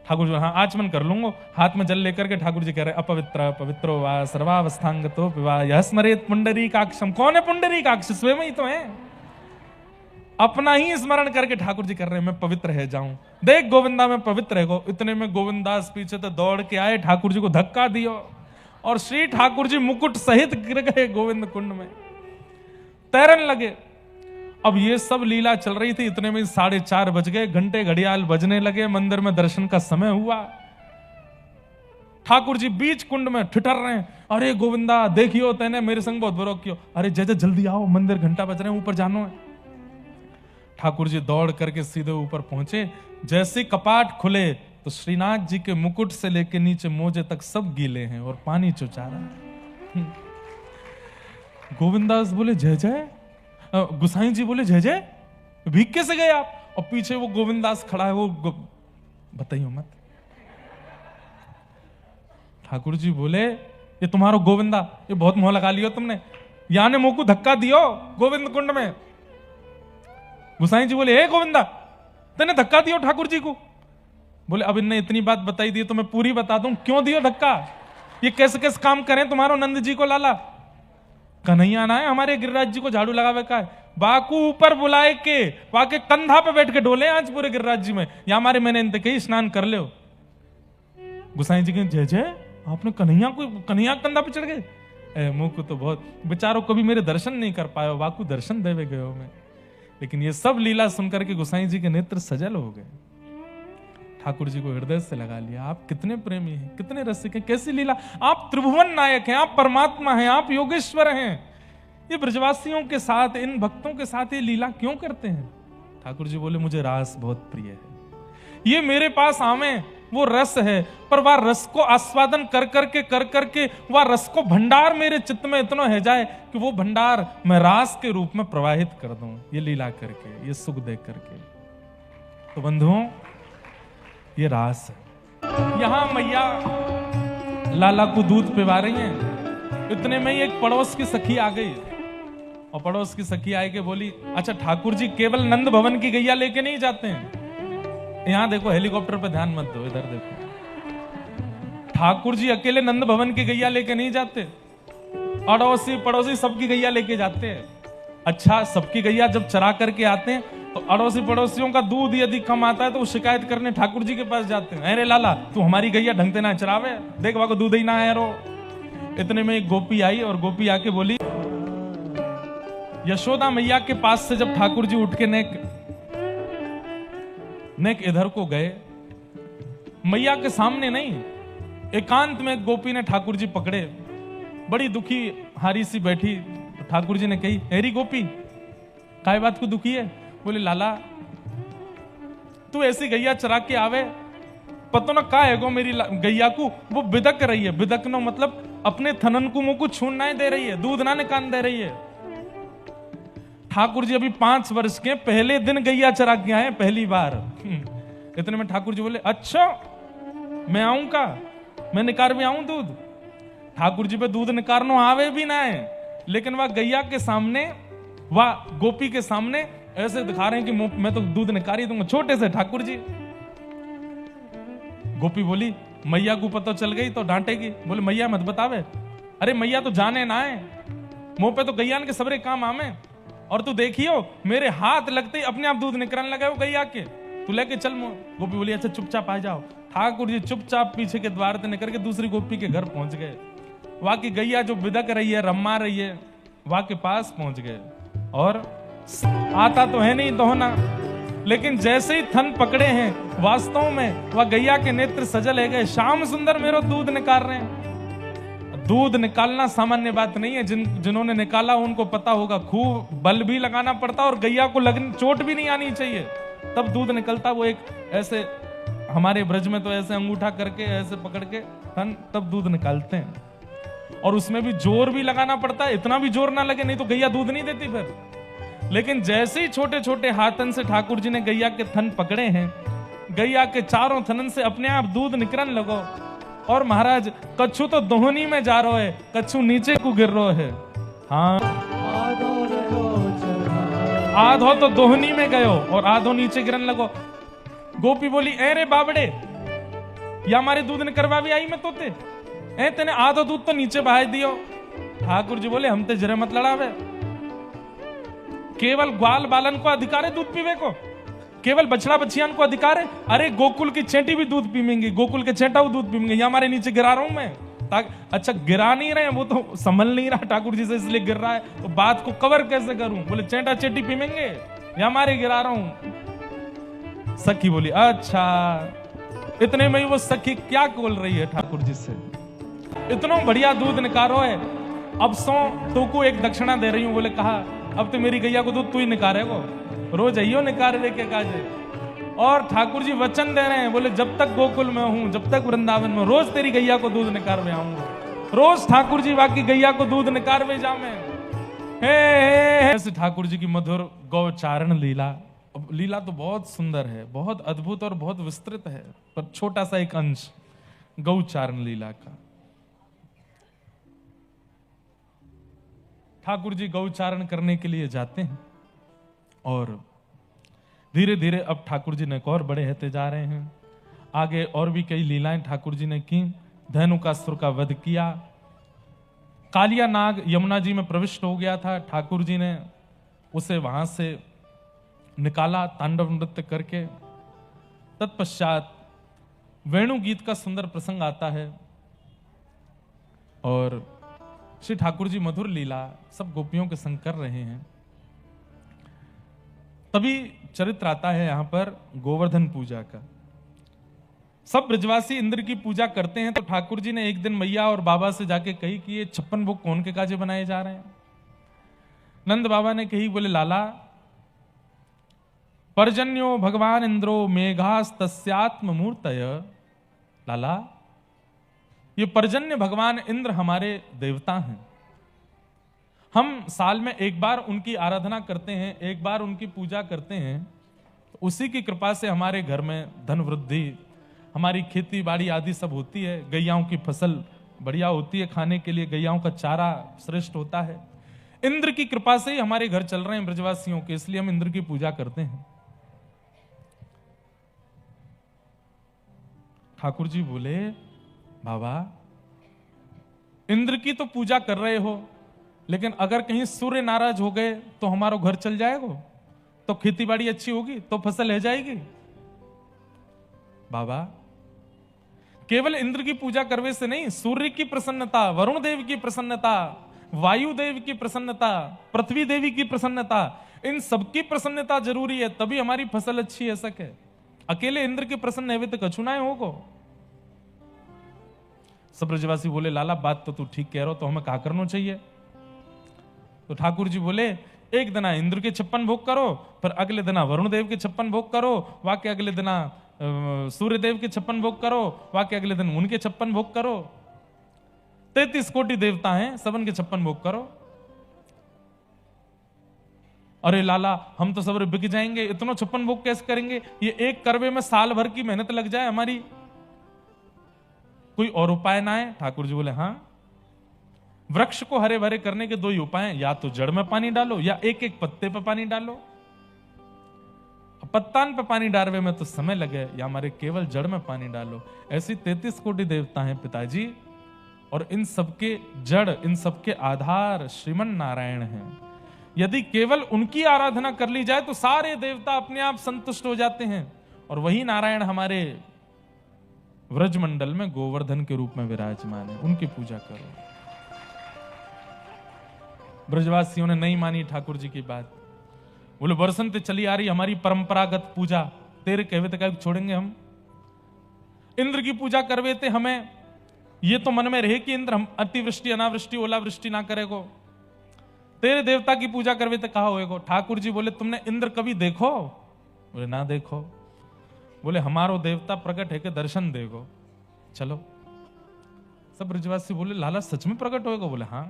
ठाकुर जी हाँ आचमन कर लूंगा। हाथ में जल लेकर के ठाकुर जी कह रहे अपवित्र पवित्रो वा सर्वावस्थांगतो विवाह यह स्मरेत पुंडरीकाक्षम। कौन है पुंडरीकाक्ष? स्वयं ही तो है। अपना ही स्मरण करके ठाकुर जी कर रहे हैं मैं पवित्र है जाऊं। देख गोविंदा मैं पवित्र है गो। इतने में गोविंदास पीछे तो दौड़ के आए, ठाकुर जी को धक्का दियो, और श्री ठाकुर जी मुकुट सहित गिर गए गोविंद कुंड में, तैरन लगे। अब ये सब लीला चल रही थी, इतने में 4:30 बज गए, घंटे घड़ियाल बजने लगे, मंदिर में दर्शन का समय हुआ। ठाकुर जी बीच कुंड में ठिठर रहे हैं, अरे गोविंदा देखियो तेने मेरे संग बहुत बुरा कियो, अरे जय जल्दी आओ, मंदिर घंटा बज रहे हैं, ऊपर जानो है। ठाकुर जी दौड़ करके सीधे ऊपर पहुंचे। जैसे कपाट खुले तो श्रीनाथ जी के मुकुट से लेके नीचे मोजे तक सब गीले हैं और पानी चुचा रहा है। गोविंदास बोले जय जय, गुसाई जी बोले जय जय, भीग कैसे गए आप? और पीछे वो गोविंदास खड़ा है, वो बताइयो मत। ठाकुर जी बोले ये तुम्हारा गोविंदा, ये बहुत मोह लगा लियो तुमने, यहां ने मुंह को धक्का दियो गोविंद कुंड में। गुसाई जी बोले हे गोविंदा तेने धक्का दियो ठाकुर जी को? बोले अब इनने इतनी बात बताई दी तो मैं पूरी बता दूं, क्यों दियो धक्का, ये कैसे कैसे काम करें तुम्हारो नंद जी को लाला। कन्हैया ना है हमारे गिरिराज जी को झाड़ू लगावे का है, बाकू ऊपर बुलाए के वाके कंधा पे बैठ के डोले आज पूरे गिरिराज जी में, या हमारे मैंने इनते कही स्नान कर लो। गुसाई जी के जय जय, आपने कन्हैया कंधा पे चढ़ गए, मुंह को तो बहुत बेचारों कभी मेरे दर्शन नहीं कर पाए, बाकू दर्शन देवे गए मैं। लेकिन ये सब लीला सुनकर के गुसाई जी के नेत्र सजल हो गए। ठाकुर जी को हृदय से लगा लिया, आप कितने प्रेमी हैं, कितने रसिक हैं, कैसी लीला, आप त्रिभुवन नायक हैं, आप परमात्मा हैं, आप योगेश्वर हैं, ये ब्रजवासियों के साथ, इन भक्तों के साथ ये लीला क्यों करते हैं? ठाकुर जी बोले मुझे रास बहुत प्रिय है, ये मेरे पास आवे वो रस है, पर वह रस को आस्वादन कर करके वह रस को भंडार मेरे चित्त में इतना है जाए कि वो भंडार मैं रास के रूप में प्रवाहित कर दूं, ये लीला करके, ये सुख देख करके। तो बंधुओं ये रास है। यहां मैया लाला को दूध पिला रही हैं, इतने में ही एक पड़ोस की सखी आ गई, और पड़ोस की सखी आई के बोली अच्छा ठाकुर जी केवल नंद भवन की गैया लेके नहीं जाते हैं, यहां देखो हेलीकॉप्टर पे ध्यान मत दो, इधर देखो, ठाकुर जी अकेले नंद भवन की गैया लेके नहीं जाते, अड़ोसी पड़ोसी सबकी गैया लेके जाते हैं। अच्छा सबकी गैया जब चरा करके आते हैं तो अड़ोसी पड़ोसियों का दूध यदि कम आता है तो वो शिकायत करने ठाकुर जी के पास जाते हैं, अरे लाला तू हमारी गैया ढंग से ना चरावे, देख वहां को दूध ही ना है रो। इतने में एक गोपी आई और गोपी आके बोली, यशोदा मैया के पास से जब ठाकुर जी उठ के नेक इधर को गए, मैया के सामने नहीं, एकांत में गोपी ने ठाकुर जी पकड़े, बड़ी दुखी हारी सी बैठी। ठाकुर जी ने कही हेरी गोपी काय बात को दुखी है? बोले लाला तू ऐसी गैया चरा के आवे, पतो ना का है गो मेरी गैया को, वो बिदक रही है, बिदकनो मतलब अपने थनन को मुंह को छून ना दे रही है, दूध ना निकाल दे रही है। ठाकुर जी अभी 5 वर्ष के, पहले दिन गैया चरा के आए पहली बार। इतने में ठाकुर जी बोले अच्छा मैं आऊं का, मैं निकार भी आऊं दूध। ठाकुर जी पे दूध निकारनो आवे भी ना है, लेकिन वह गैया के सामने, वह गोपी के सामने ऐसे दिखा रहे हैं कि मैं तो दूध निकारी दूंगा, छोटे से ठाकुर जी। गोपी बोली मैया को पता चल गई तो डांटेगी, बोले मैया मत बतावे, अरे मैया तो जाने ना है, मुंह पे तो गैया के सबरे काम आमे, और तू देखियो मेरे हाथ लगते ही अपने आप दूध निकलने लगा वो गैया के, तू लेके चल। गोपी बोली अच्छा चुपचाप आ जाओ। ठाकुर जी चुपचाप पीछे के द्वार से निकल के दूसरी गोपी के घर पहुंच गए, वहां की गैया जो बिदक रही है, रम्मा रही है, वहां के पास पहुंच गए, और आता तो है नहीं दोहना, लेकिन जैसे ही थन पकड़े हैं वास्तव में वह गैया के नेत्र सजल है गए, श्याम सुंदर मेरा दूध निकाल रहे हैं। दूध निकालना सामान्य बात नहीं है, जिन्होंने निकाला उनको पता होगा, खूब बल भी लगाना पड़ता और गैया को चोट भी नहीं आनी चाहिए तब दूध निकलता। वो एक ऐसे हमारे ब्रज में तो ऐसे अंगूठा करके ऐसे पकड़ के थन तब दूध निकालते हैं, और उसमें भी जोर भी लगाना पड़ता है, इतना भी जोर ना लगे नहीं तो गैया दूध नहीं देती फिर। लेकिन जैसे ही छोटे छोटे हाथन से ठाकुर जी ने गैया के थन पकड़े हैं, गैया के चारों थनन से अपने आप दूध निकलने लगो, और महाराज कच्छू तो दोहनी में जा रहा है, कच्छू नीचे को गिर रहा है। हाँ आधो तो दोहनी में गयो और आधो नीचे गिरन लगो। गोपी बोली अरे बाबड़े या हमारे दूध ने करवा भी आई मैं तोते, तेने आधो दूध तो नीचे बहा दियो। ठाकुर जी बोले हम ते जरे मत लड़ावे, केवल ग्वाल बालन को अधिकार है दूध पीवे को, केवल बछड़ा बछियान को अधिकार है। अरे गोकुल की चेंटी भी दूध पीमेंगी, गोकुल के चेंटा दूध पीमेंगे, या हमारे नीचे गिरा रहा हूं मैं, अच्छा गिरा नहीं रहे, वो तो संभल नहीं रहा ठाकुर जी से इसलिए गिर रहा है, तो बात को कवर कैसे करूं? बोले चेटा चेटी पीमेंगे या मारे गिरा रहा हूं। सखी बोली अच्छा। इतने में ही वो सखी क्या बोल रही है ठाकुर जी से, इतना बढ़िया दूध निकारो है, अब सो तो को एक दक्षिणा दे रही हूं। बोले कहा अब तो मेरी गैया को दूध तू ही निकारे को, रोज आइयो निकारे लेके काजे। और ठाकुर जी वचन दे रहे हैं, बोले जब तक गोकुल में हूं, जब तक वृंदावन में, रोज तेरी गैया को दूध निकारवे आऊंगा। रोज ठाकुर जी बाकी गैया को दूध निकारवे जामे। ऐसे ठाकुर जी की मधुर गौचारण लीला। लीला तो बहुत सुंदर है, बहुत अद्भुत और बहुत विस्तृत है, पर छोटा सा एक अंश गौचारण लीला का। ठाकुर जी गौचारण करने के लिए जाते हैं और धीरे धीरे अब ठाकुर जी ने और बड़े होते जा रहे हैं। आगे और भी कई लीलाएं ठाकुर जी ने की। धेनुकासुर का वध किया। कालिया नाग यमुना जी में प्रविष्ट हो गया था, ठाकुर जी ने उसे वहां से निकाला तांडव नृत्य करके। तत्पश्चात वेणु गीत का सुंदर प्रसंग आता है और श्री ठाकुर जी मधुर लीला सब गोपियों के संग कर रहे हैं। तभी चरित्र आता है यहां पर गोवर्धन पूजा का। सब ब्रजवासी इंद्र की पूजा करते हैं, तो ठाकुर जी ने एक दिन मैया और बाबा से जाके कही कि ये 56 भोग कौन के काजे बनाए जा रहे हैं। नंद बाबा ने कही, बोले लाला पर्जन्यो भगवान इंद्रो मेघास्तस्यात्म मूर्तय। लाला ये पर्जन्य भगवान इंद्र हमारे देवता हैं, हम साल में एक बार उनकी आराधना करते हैं, एक बार उनकी पूजा करते हैं, तो उसी की कृपा से हमारे घर में धन वृद्धि, हमारी खेती बाड़ी आदि सब होती है, गैयाओं की फसल बढ़िया होती है, खाने के लिए गैयाओं का चारा श्रेष्ठ होता है। इंद्र की कृपा से ही हमारे घर चल रहे हैं ब्रजवासियों के, इसलिए हम इंद्र की पूजा करते हैं। ठाकुर जी बोले बाबा इंद्र की तो पूजा कर रहे हो, लेकिन अगर कहीं सूर्य नाराज हो गए तो हमारा घर चल जाएगा, तो खेती बाड़ी अच्छी होगी, तो फसल रह जाएगी। बाबा केवल इंद्र की पूजा करने से नहीं, सूर्य की प्रसन्नता, वरुण देव की प्रसन्नता, वायु देव की प्रसन्नता, पृथ्वी देवी की प्रसन्नता, इन सबकी प्रसन्नता जरूरी है, तभी हमारी फसल अच्छी है सके। अकेले इंद्र के प्रसन्न है तो कछुनाएं होगो। सब ब्रजवासी बोले लाला बात तो तू ठीक कह रहा हो, तो हमें कहा करना चाहिए। तो ठाकुर जी बोले एक दिना इंद्र के 56 भोग करो, फिर अगले दिना वरुण देव के 56 भोग करो, वाके अगले दिना सूर्य देव के 56 भोग करो, वाके अगले दिन उनके 56 भोग करो। 33 कोटि देवता हैं, सबन के 56 भोग करो। अरे लाला हम तो सब बिक जाएंगे, इतना 56 भोग कैसे करेंगे? ये एक करवे में साल भर की मेहनत लग जाए हमारी, कोई और उपाय ना है? ठाकुर जी बोले हाँ, वृक्ष को हरे भरे करने के दो ही उपाय हैं, या तो जड़ में पानी डालो या एक एक पत्ते पे पानी डालो। पत्तान पे पानी डालने में तो समय लगे, या हमारे केवल जड़ में पानी डालो। ऐसी 33 कोटि देवता हैं पिताजी, और इन सबके जड़, इन सबके आधार श्रीमन नारायण हैं। यदि केवल उनकी आराधना कर ली जाए तो सारे देवता अपने आप संतुष्ट हो जाते हैं, और वही नारायण हमारे व्रजमंडल में गोवर्धन के रूप में विराजमान है, उनकी पूजा करो। ब्रजवासियों ने नहीं मानी ठाकुर जी की बात, बोले बरसन ते चली आ रही हमारी परंपरागत पूजा, तेरे कहवे तक छोड़ेंगे हम? इंद्र की पूजा करवे थे हमें, ये तो मन में रहे कि इंद्र हम अतिवृष्टि अनावृष्टि ओलावृष्टि ना करेगो, तेरे देवता की पूजा करवे तो कहा होएगो। ठाकुर जी बोले तुमने इंद्र कभी देखो? बोले ना देखो। बोले हमारो देवता प्रकट है के दर्शन देगो, चलो। सब ब्रजवासी बोले लाला सच में प्रकट होएगा? बोले हाँ।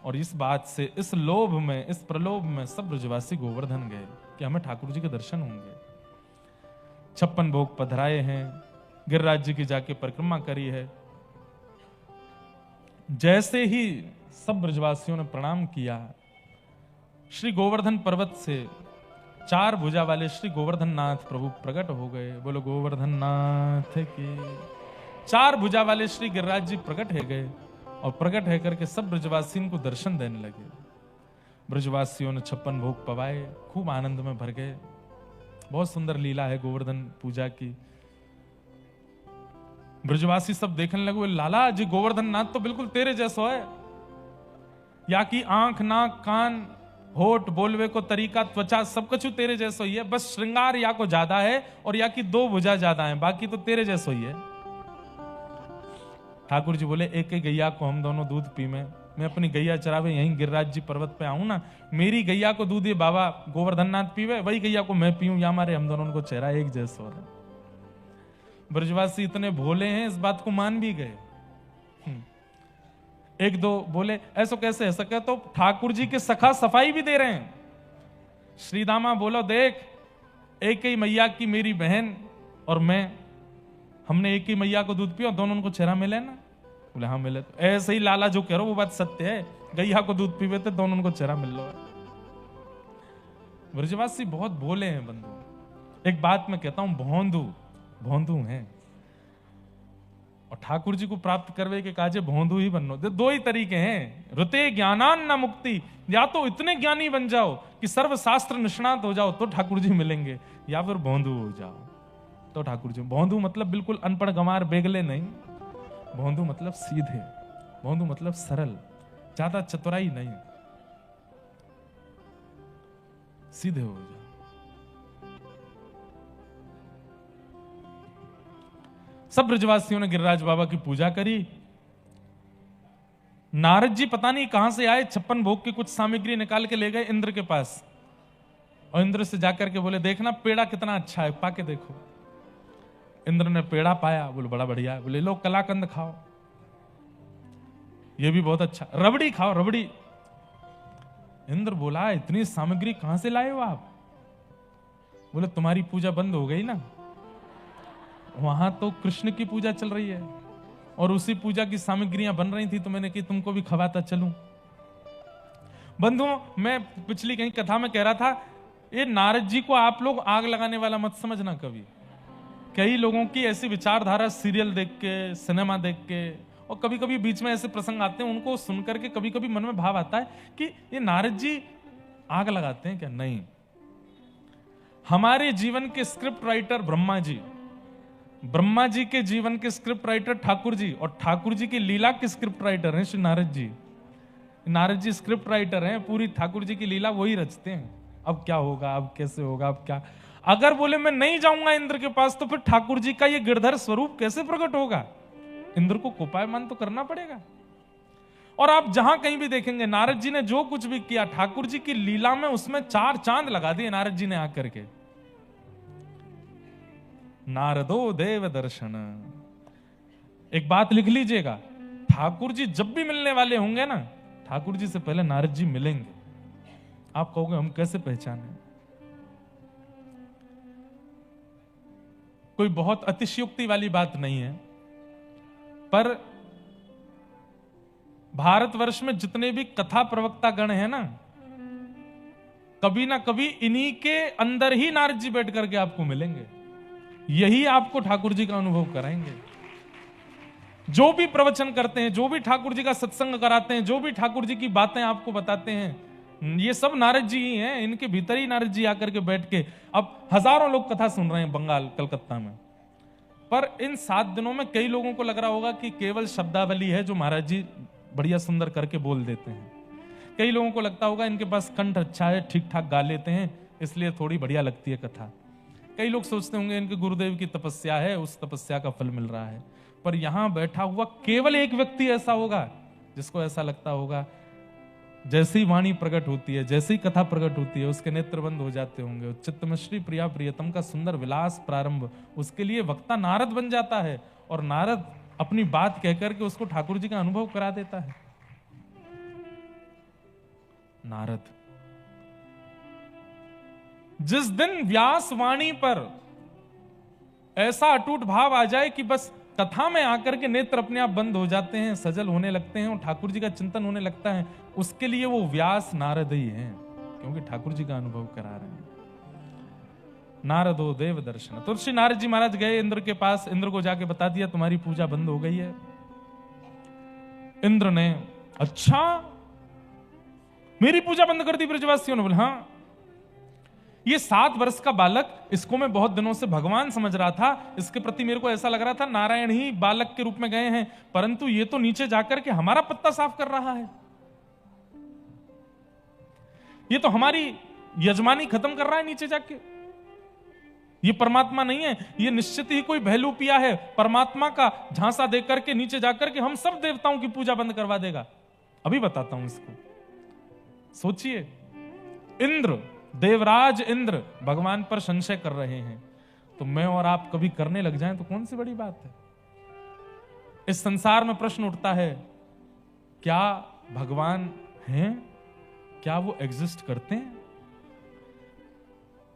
और इस बात से, इस लोभ में, इस प्रलोभ में सब ब्रजवासी गोवर्धन गए कि हमें ठाकुर जी के दर्शन होंगे। 56 भोग पधराए हैं, गिरिराज जी की जाके परिक्रमा करी है। जैसे ही सब ब्रजवासियों ने प्रणाम किया, श्री गोवर्धन पर्वत से 4 भुजा वाले श्री गोवर्धन नाथ प्रभु प्रकट हो गए। बोलो गोवर्धन नाथ की। 4 भुजा वाले श्री गिरिराज जी प्रकट है गए, और प्रकट है करके सब ब्रजवासियों को दर्शन देने लगे। ब्रजवासियों ने 56 भोग पवाए, खूब आनंद में भर गए। बहुत सुंदर लीला है गोवर्धन पूजा की। ब्रजवासी सब देखने लगे, लाला जी गोवर्धन नाथ तो बिल्कुल तेरे जैसा है, या कि आंख नाक कान होठ बोलवे को तरीका त्वचा सब कुछ तेरे जैसा ही है, बस श्रृंगार या को ज्यादा है और या कि 2 भुजा ज्यादा है, बाकी तो तेरे जैसा ही है। ठाकुर जी बोले, एक ही गैया को हम दोनों दूध पी में, मैं अपनी गैया चरावे यहीं गिरिराज जी पर्वत पे आऊं ना, मेरी गैया को दूध ये बाबा गोवर्धन नाथ पीवे, वही गैया को मैं पीऊं, या हमारे हम दोनों को चेहरा एक जैसा हो रहा। ब्रजवासी इतने भोले हैं, इस बात को मान भी गए। एक दो बोले, ऐसा कैसे है सके, तो ठाकुर जी के सखा सफाई भी दे रहे हैं। श्रीदामा बोलो, देख एक ही मैया की मेरी बहन और मैं, हमने एक ही मैया को दूध पिया, दोनों को चेहरा मिले ना। बोले हाँ मिले। तो ऐसे ही लाला जो कह रहे हो वो बात सत्य है, गैया को दूध पीवे थे, दोनों को चेहरा मिल लो। ब्रजवासी बहुत भोले हैं बंधु। एक बात मैं कहता हूं, भोंदू हैं, और ठाकुर जी को प्राप्त करवे के काजे भोंदू ही बननो। 2 ही तरीके हैं, ऋते ज्ञानान न मुक्ति, या तो इतने ज्ञानी बन जाओ कि सर्वशास्त्र निष्णात हो जाओ तो ठाकुर जी मिलेंगे, या फिर भोंदू हो जाओ तो ठाकुर जी। भोंदू मतलब बिल्कुल अनपढ़ गंवार बेगले नहीं, भोंदू मतलब सीधे, भोंदू मतलब सरल, ज्यादा चतुराई नहीं, सीधे हो जाओ। सब ब्रजवासियों ने गिरिराज बाबा की पूजा करी। नारद जी पता नहीं कहां से आए, 56 भोग की कुछ सामग्री निकाल के ले गए इंद्र के पास, और इंद्र से जाकर के बोले, देखना पेड़ा कितना अच्छा है, पाके देखो। इंद्र ने पेड़ा पाया, बोले बड़ा बढ़िया है। बोले लो कलाकंद खाओ, ये भी बहुत अच्छा, रबड़ी खाओ रबड़ी। इंद्र बोला, इतनी सामग्री कहां से लाए हो आप? बोले तुम्हारी पूजा बंद हो गई ना, वहां तो कृष्ण की पूजा चल रही है और उसी पूजा की सामग्रियां बन रही थी, तो मैंने कि तुमको भी खवाता चलूं। बंधुओं, मैं पिछली कहीं कथा में कह रहा था, ये नारद जी को आप लोग आग लगाने वाला मत समझना कभी। कई लोगों की ऐसी विचारधारा सीरियल देख के, सिनेमा देख के, और कभी कभी बीच में ऐसे प्रसंग आते हैं, उनको सुनकर के कभी कभी मन में भाव आता है कि ये नारद जी आग लगाते हैं क्या? नहीं, हमारे जीवन के स्क्रिप्ट राइटर ब्रह्मा जी के जीवन के स्क्रिप्ट राइटर ठाकुर जी, और ठाकुर जी की लीला के स्क्रिप्ट राइटर हैं श्री नारद जी। नारद जी स्क्रिप्ट राइटर हैं, पूरी ठाकुर जी की लीला वही रचते हैं। अब क्या होगा, अब कैसे होगा, अब क्या, अगर बोले मैं नहीं जाऊंगा इंद्र के पास, तो फिर ठाकुर जी का ये गिरधर स्वरूप कैसे प्रकट होगा? इंद्र को कोपायमान तो करना पड़ेगा। और आप जहां कहीं भी देखेंगे, नारद जी ने जो कुछ भी किया ठाकुर जी की लीला में, उसमें 4 चांद लगा दिए नारद जी ने आकर के। नारदो देव दर्शन, एक बात लिख लीजिएगा, ठाकुर जी जब भी मिलने वाले होंगे ना, ठाकुर जी से पहले नारद जी मिलेंगे। आप कहोगे हम कैसे पहचाने? कोई बहुत अतिशयोक्ति वाली बात नहीं है, पर भारतवर्ष में जितने भी कथा प्रवक्ता गण हैं ना, कभी ना कभी इन्हीं के अंदर ही नारद जी बैठ करके आपको मिलेंगे, यही आपको ठाकुर जी का अनुभव कराएंगे। जो भी प्रवचन करते हैं, जो भी ठाकुर जी का सत्संग कराते हैं, जो भी ठाकुर जी की बातें आपको बताते हैं, ये सब नारद जी ही हैं। इनके भीतर ही नारद जी आकर के बैठ के, अब हजारों लोग कथा सुन रहे हैं बंगाल कलकत्ता में, पर इन 7 दिनों में कई लोगों को लग रहा होगा कि केवल शब्दावली है जो महाराज जी बढ़िया सुंदर करके बोल देते हैं। कई लोगों को लगता होगा इनके पास कंठ अच्छा है, ठीक ठाक गा लेते हैं, इसलिए थोड़ी बढ़िया लगती है कथा। कई लोग सोचते होंगे इनके गुरुदेव की तपस्या है, उस तपस्या का फल मिल रहा है। पर यहां बैठा हुआ केवल एक व्यक्ति ऐसा होगा जिसको ऐसा लगता होगा, जैसी वाणी प्रकट होती है, जैसी कथा प्रकट होती है, उसके नेत्र बंद हो जाते होंगे। चित्त में श्री प्रिया प्रियतम का सुंदर विलास प्रारंभ, उसके लिए वक्ता नारद बन जाता है, और नारद अपनी बात कहकर के उसको ठाकुर जी का अनुभव करा देता है। नारद, जिस दिन व्यास वाणी पर ऐसा अटूट भाव आ जाए कि बस कथा में आकर के नेत्र अपने आप बंद हो जाते हैं, सजल होने लगते हैं और ठाकुर जी का चिंतन होने लगता है, उसके लिए वो व्यास नारद ही हैं, क्योंकि ठाकुर जी का अनुभव करा रहे हैं। नारदो देव दर्शन। तो श्री नारद जी महाराज गए इंद्र के पास, इंद्र को जाके बता दिया तुम्हारी पूजा बंद हो गई है। इंद्र ने, अच्छा मेरी पूजा बंद कर दी ब्रजवासियों ने? बोले हाँ। ये 7 वर्ष का बालक, इसको मैं बहुत दिनों से भगवान समझ रहा था, इसके प्रति मेरे को ऐसा लग रहा था नारायण ही बालक के रूप में गए हैं, परंतु ये तो नीचे जाकर के हमारा पत्ता साफ कर रहा है, ये तो हमारी यजमानी खत्म कर रहा है नीचे जाके। ये परमात्मा नहीं है, ये निश्चित ही कोई बहलूपिया है, परमात्मा का झांसा देकर के नीचे जाकर के हम सब देवताओं की पूजा बंद करवा देगा। अभी बताता हूं इसको, सोचिए। इंद्र, देवराज इंद्र भगवान पर संशय कर रहे हैं, तो मैं और आप कभी करने लग जाएं तो कौन सी बड़ी बात है। इस संसार में प्रश्न उठता है, क्या भगवान हैं? क्या वो एग्जिस्ट करते हैं?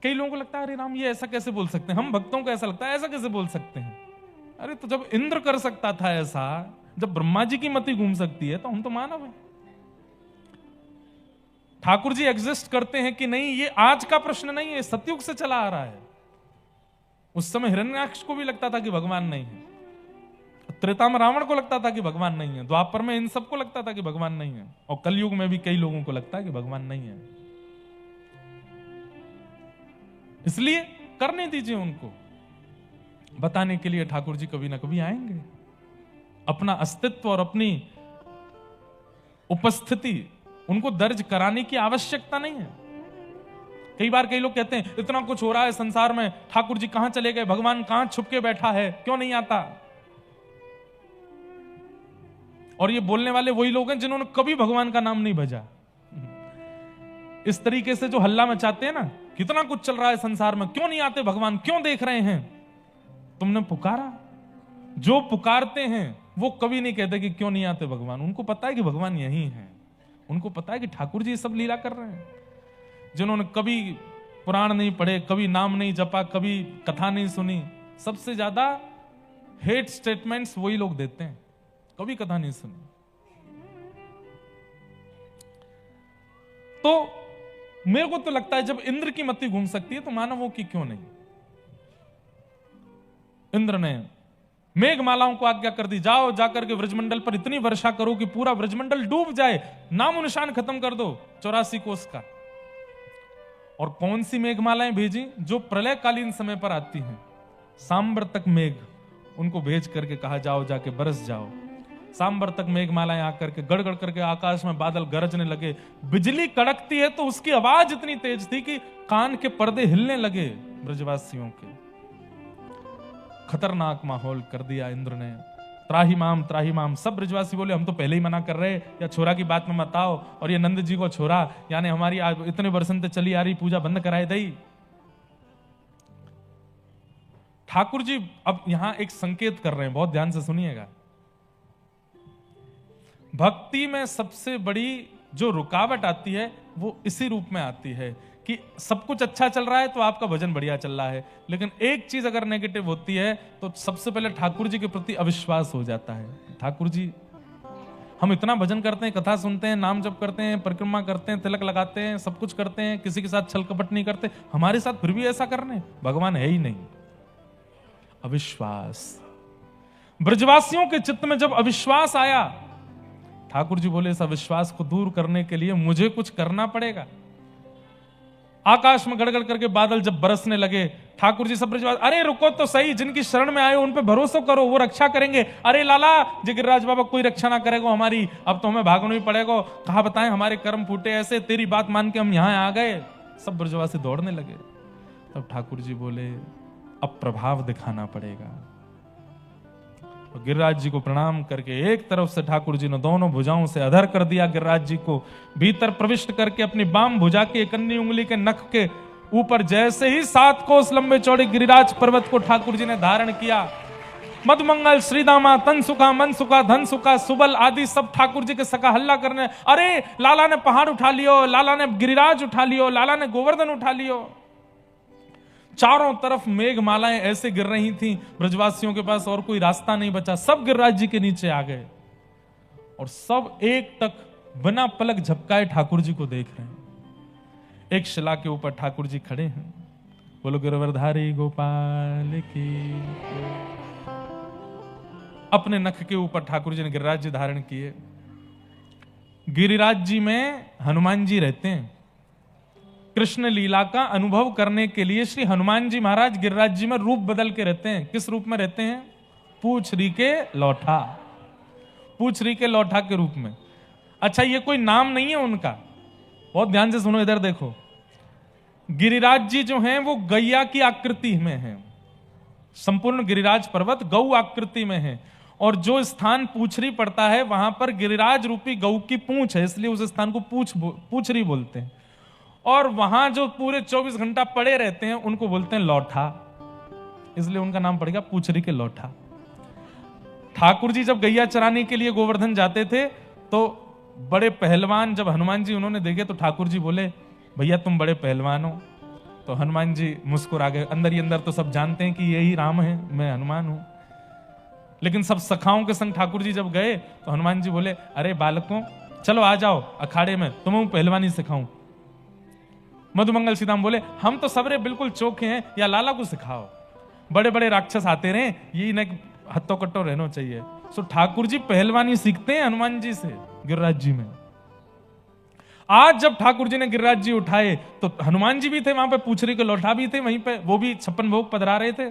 कई लोगों को लगता है अरे राम, ये ऐसा कैसे बोल सकते हैं, हम भक्तों को ऐसा लगता है ऐसा कैसे बोल सकते हैं। अरे तो जब इंद्र कर सकता था ऐसा, जब ब्रह्मा जी की मति घूम सकती है, तो हम तो मानव हैं। ठाकुर जी एग्जिस्ट करते हैं कि नहीं, ये आज का प्रश्न नहीं है, सतयुग से चला आ रहा है। उस समय हिरण्याक्ष को भी लगता था कि भगवान नहीं है, त्रेता में रावण को लगता था कि भगवान नहीं है, द्वापर में इन सबको लगता था कि भगवान नहीं है, और कलयुग में भी कई लोगों को लगता है कि भगवान नहीं है। इसलिए करने दीजिए उनको, बताने के लिए ठाकुर जी कभी ना कभी आएंगे। अपना अस्तित्व और अपनी उपस्थिति उनको दर्ज कराने की आवश्यकता नहीं है। कई बार कई लोग कहते हैं इतना कुछ हो रहा है संसार में, ठाकुर जी कहां चले गए, भगवान कहां छुप के बैठा है, क्यों नहीं आता। और ये बोलने वाले वही लोग हैं जिन्होंने कभी भगवान का नाम नहीं भजा। इस तरीके से जो हल्ला मचाते हैं ना, कितना कुछ चल रहा है संसार में, क्यों नहीं आते भगवान, क्यों देख रहे हैं। तुमने पुकारा, जो पुकारते हैं वो कभी नहीं कहते कि क्यों नहीं आते भगवान। उनको पता है कि भगवान यही है, उनको पता है कि ठाकुर जी सब लीला कर रहे हैं। जिन्होंने कभी पुराण नहीं पढ़े, कभी नाम नहीं जपा, कभी कथा नहीं सुनी, सबसे ज्यादा हेट स्टेटमेंट्स वही लोग देते हैं, कभी कथा नहीं सुनी। तो मेरे को तो लगता है जब इंद्र की मति घूम सकती है तो मानवों की क्यों नहीं। इंद्र ने मेघमालाओं को आज्ञा कर दी, जाओ जाकर के व्रजमंडल पर इतनी वर्षा करो कि पूरा व्रजमंडल डूब जाए, नामो निशान खत्म कर दो 84 कोस का। और कौन सी मेघमालाएं भेजी? जो प्रलयकालीन समय पर आती हैं, सांबर तक मेघ, उनको भेज करके कहा जाओ जाके बरस जाओ। सांबर तक मेघमालाएं आकर के गड़गड़ करके आकाश में बादल गरजने लगे, बिजली कड़कती है तो उसकी आवाज इतनी तेज थी कि कान के पर्दे हिलने लगे ब्रजवासियों के। खतरनाक माहौल कर दिया इंद्र ने। त्राही माम, सब ब्रजवासी बोले हम तो पहले ही मना कर रहे, या छोरा की बात में मत आओ, और ये नंद जी को छोरा, यानी हमारी इतने वर्षों से चली आ रही पूजा बंद कराए दई। ठाकुर जी अब यहां एक संकेत कर रहे हैं, बहुत ध्यान से सुनिएगा। भक्ति में सबसे बड़ी जो रुकावट आती है वो इसी रूप में आती है कि सब कुछ अच्छा चल रहा है तो आपका भजन बढ़िया चल रहा है, लेकिन एक चीज अगर नेगेटिव होती है तो सबसे पहले ठाकुर जी के प्रति अविश्वास हो जाता है। ठाकुर जी, हम इतना भजन करते हैं, कथा सुनते हैं, नाम जप करते हैं, परिक्रमा करते हैं, तिलक लगाते हैं, सब कुछ करते हैं, किसी के साथ छल कपट नहीं करते, हमारे साथ फिर भी ऐसा करने, भगवान है ही नहीं। अविश्वास, ब्रजवासियों के चित्त में जब अविश्वास आया, ठाकुर जी बोले इस अविश्वास को दूर करने के लिए मुझे कुछ करना पड़ेगा। आकाश में गड़गड़ करके बादल जब बरसने लगे, ठाकुर जी सब ब्रजवासी, अरे रुको तो सही, जिनकी शरण में आए उन पे भरोसा करो, वो रक्षा करेंगे। अरे लाला जी, गिरिराज बाबा कोई रक्षा ना करेगा हमारी, अब तो हमें भागना ही पड़ेगा, कहा बताएं हमारे कर्म फूटे ऐसे, तेरी बात मान के हम यहां आ गए। सब ब्रजवासी दौड़ने लगे। तब ठाकुर जी बोले अब प्रभाव दिखाना पड़ेगा। तो गिरिराज जी को प्रणाम करके एक तरफ से ठाकुर जी ने दोनों भुजाओं से अधर कर दिया, गिरिराज जी को भीतर प्रविष्ट करके अपनी बाम भुजा के कन्नी उंगली के नख के ऊपर जैसे ही 7 कोस लंबे चौड़े गिरिराज पर्वत को ठाकुर जी ने धारण किया। मधुमंगल, श्रीदामा, तनसुखा, मनसुखा, धनसुखा, सुबल आदि सब ठाकुर जी के सका हल्ला करने, अरे लाला ने पहाड़ उठा लियो, लाला ने गिरिराज उठा लियो, लाला ने गोवर्धन उठा लियो। चारों तरफ मेघमालाएं ऐसे गिर रही थीं, ब्रजवासियों के पास और कोई रास्ता नहीं बचा, सब गिरिराज जी के नीचे आ गए और सब एक टक बिना पलक झपकाए ठाकुर जी को देख रहे हैं। एक शिला के ऊपर ठाकुर जी खड़े हैं। बोलो गिरवरधारी गोपाल की। अपने नख के ऊपर ठाकुर जी ने गिरिराज जी धारण किए। गिरिराज जी में हनुमान जी रहते हैं, कृष्ण लीला का अनुभव करने के लिए श्री हनुमान जी महाराज गिरिराज जी में रूप बदल के रहते हैं। किस रूप में रहते हैं? पूछरी के लौठा, पूछरी के लौठा के रूप में। अच्छा, ये कोई नाम नहीं है उनका, बहुत ध्यान से सुनो, इधर देखो। गिरिराज जी जो हैं वो गैया की आकृति में हैं, संपूर्ण गिरिराज पर्वत गौ आकृति में है, और जो स्थान पूछरी पड़ता है वहां पर गिरिराज रूपी गौ की पूंछ है, इसलिए उस स्थान को पूछरी बोलते हैं। और वहां जो पूरे 24 घंटा पड़े रहते हैं उनको बोलते हैं लौठा, इसलिए उनका नाम पड़ेगा पूछरी के लौठा। ठाकुर जी जब गैया चराने के लिए गोवर्धन जाते थे तो बड़े पहलवान जब हनुमान जी उन्होंने देखे तो ठाकुर जी बोले, भैया तुम बड़े पहलवान हो। तो हनुमान जी मुस्कुरा गए। अंदर ही अंदर तो सब जानते हैं कि यही राम है, मैं हनुमान हूं। लेकिन सब सखाओं के संग ठाकुर जी जब गए तो हनुमान जी बोले, अरे बालकों चलो आ जाओ अखाड़े में, तुम्हें पहलवानी सिखाऊं। मधुमंगल सीताराम बोले, हम तो सबरे बिल्कुल चोखे हैं, या लाला को सिखाओ। बड़े बड़े राक्षस आते रहे, यही न हत्तो कट्टो रहना चाहिए। सो ठाकुर जी पहलवानी सीखते हैं हनुमान जी से गिरिराज जी में। आज जब ठाकुर जी ने गिरिराज जी उठाए तो हनुमान जी भी थे वहां पे, पूछरी के लौठा भी थे वहीं पे, वो भी 56 भोग पधरा रहे थे।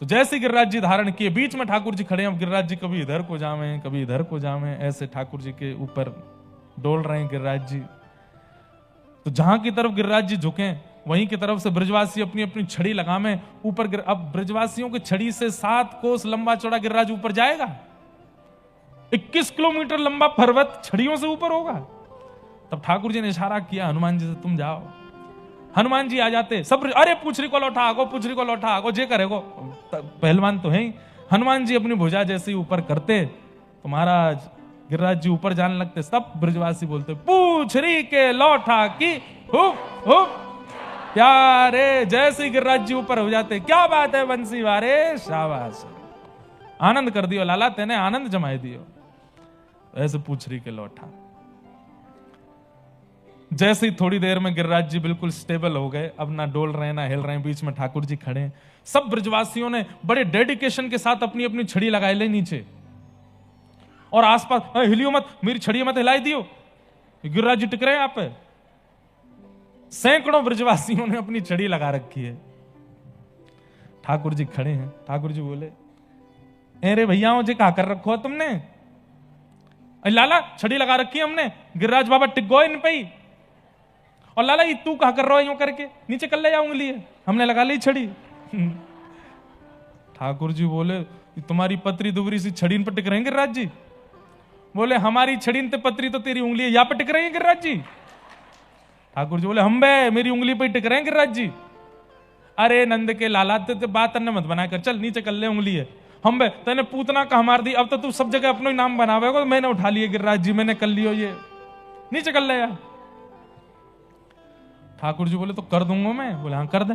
तो जैसे गिरिराज जी धारण किए, बीच में ठाकुर जी खड़े हैं। अब गिरिराज जी कभी इधर को जावे कभी इधर को जावे, ऐसे ठाकुर जी के ऊपर डोल रहे हैं गिरिराज जी। तो जहां की तरफ गिरिराज जी झुके वहीं की तरफ से ब्रजवासी अपनी अपनी छड़ी लगामे ऊपर। अब ब्रजवासियों की छड़ी से 7 कोस लंबा चौड़ा गिरिराज ऊपर जाएगा। 21 किलोमीटर लंबा पर्वत छड़ियों से ऊपर होगा। तब ठाकुर जी ने इशारा किया हनुमान जी से, तुम जाओ। हनुमान जी आ जाते, सब अरे पूछरी को लौटा आगो, पूछरी को लौटा आगो, जे करेगो, पहलवान तो है ही। हनुमान जी अपनी भुजा जैसे ही ऊपर करते तो महाराज गिरिराज जी ऊपर जाने लगते। सब ब्रजवासी बोलते, पूछरी के लौठा की हुप हुप प्यारे। जैसे ही गिरिराज जी ऊपर हो जाते, क्या बात है बंसी वारे, शाबाश, आनंद कर दियो लाला, तेने आनंद जमाए दियो। ऐसे पूछरी के लौठा। जैसे ही थोड़ी देर में गिरिराज जी बिल्कुल स्टेबल हो गए, अब ना डोल रहे ना हिल रहे, बीच में ठाकुर जी खड़े। सब ब्रजवासियों ने बड़े डेडिकेशन के साथ अपनी अपनी छड़ी लगाए ले नीचे, और आसपास हिलियो मत, मेरी छड़ी मत हिलाई दियो, गिरिराज जी टिक रहे हैं यहाँ पे। सैकड़ों ब्रजवासियों ने अपनी छड़ी लगा रखी है। ठाकुर जी खड़े हैं। ठाकुर जी बोले, अरे भैया जी क्या कर रखो तुमने? लाला छड़ी लगा रखी है हमने, गिरिराज बाबा टिक गए इन पे ही। और लाला ये तू क्या कर रहा है यूं करके, नीचे कर ले जा उंगली है, हमने लगा ली छड़ी। ठाकुर जी बोले, तुम्हारी पतरी दुबरी सी छड़ी पर टिक रहे हैं गिरिराज जी? बोले, हमारी छड़ी पे पतरी तो तेरी उंगली है, यहाँ पे टिक रही है गिरिराज जी। ठाकुर जी बोले, हम बे मेरी उंगली पे टिक रहे हैं गिरिराज जी। अरे नंद के लाला ते बात अन्य मत बनाकर, चल नीचे कर ले उंगली है। हम बे तेने पूतना का मार दी, अब तो तू सब जगह अपना ही नाम बनावेगा। तो मैंने उठा लिए गिरिराज जी, मैंने कर लियो, ये नीचे कर ले यार। ठाकुर जी बोले, तो कर दूंगा मैं। बोले, हाँ कर दे।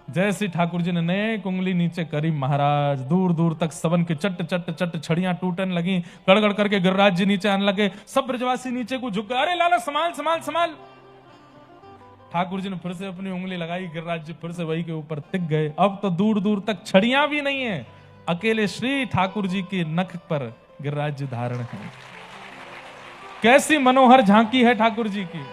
जैसे ठाकुर जी ने नेक उंगली नीचे करी, महाराज दूर दूर तक सबन के चट चट चट छड़ियां टूटने लगी, गड़गड़ करके गिरिराज जी नीचे आने लगे। सब ब्रजवासी नीचे को झुक गए, अरे लाला संभाल संभाल संभाल। ठाकुर जी ने फिर से अपनी उंगली लगाई, गिरिराज जी फिर से वही के ऊपर टिक गए। अब तो दूर दूर तक छड़ियां भी नहीं है, अकेले श्री ठाकुर जी की नख पर गिरिराज जी धारण है। कैसी मनोहर झांकी है ठाकुर जी की,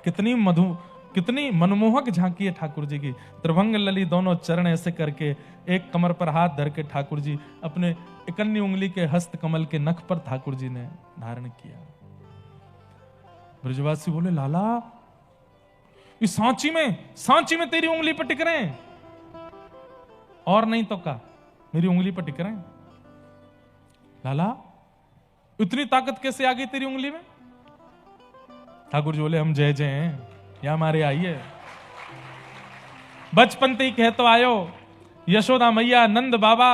कितनी मनमोहक झांकी है ठाकुर जी की। त्रिभंग लली दोनों चरण ऐसे करके, एक कमर पर हाथ धर के ठाकुर जी अपने इकन्नी उंगली के हस्त कमल के नख पर ठाकुर जी ने धारण किया। ब्रजवासी बोले, लाला इस सांची में तेरी उंगली पर टिक रहे हैं, और नहीं तो का मेरी उंगली पर टिक रहे हैं। लाला इतनी ताकत कैसे आ गई तेरी उंगली में? ठाकुर जी बोले, हम जय जय हैं, या हमारे आइए। बचपन से ही कह तो आयो, यशोदा मैया, नंद बाबा,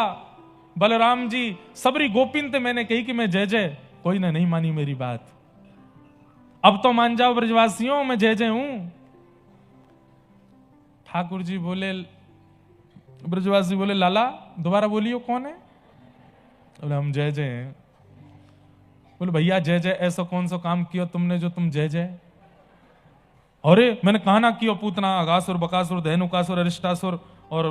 बलराम जी, सबरी गोपिन ते मैंने कही कि मैं जय जय, कोई ने नहीं मानी मेरी बात। अब तो मान जाओ ब्रजवासियों, मैं जय जय हूं। ठाकुर जी बोले, ब्रजवासी बोले, लाला दोबारा बोलियो कौन है? बोले, हम जय जय हैं। बोले, भैया जय जय ऐसा कौन सा काम किया तुमने जो तुम जय जय? अरे मैंने कहा ना किया, पूतना, अगासुर, बकासुर, धेनुकासुर, अरिष्टासुर और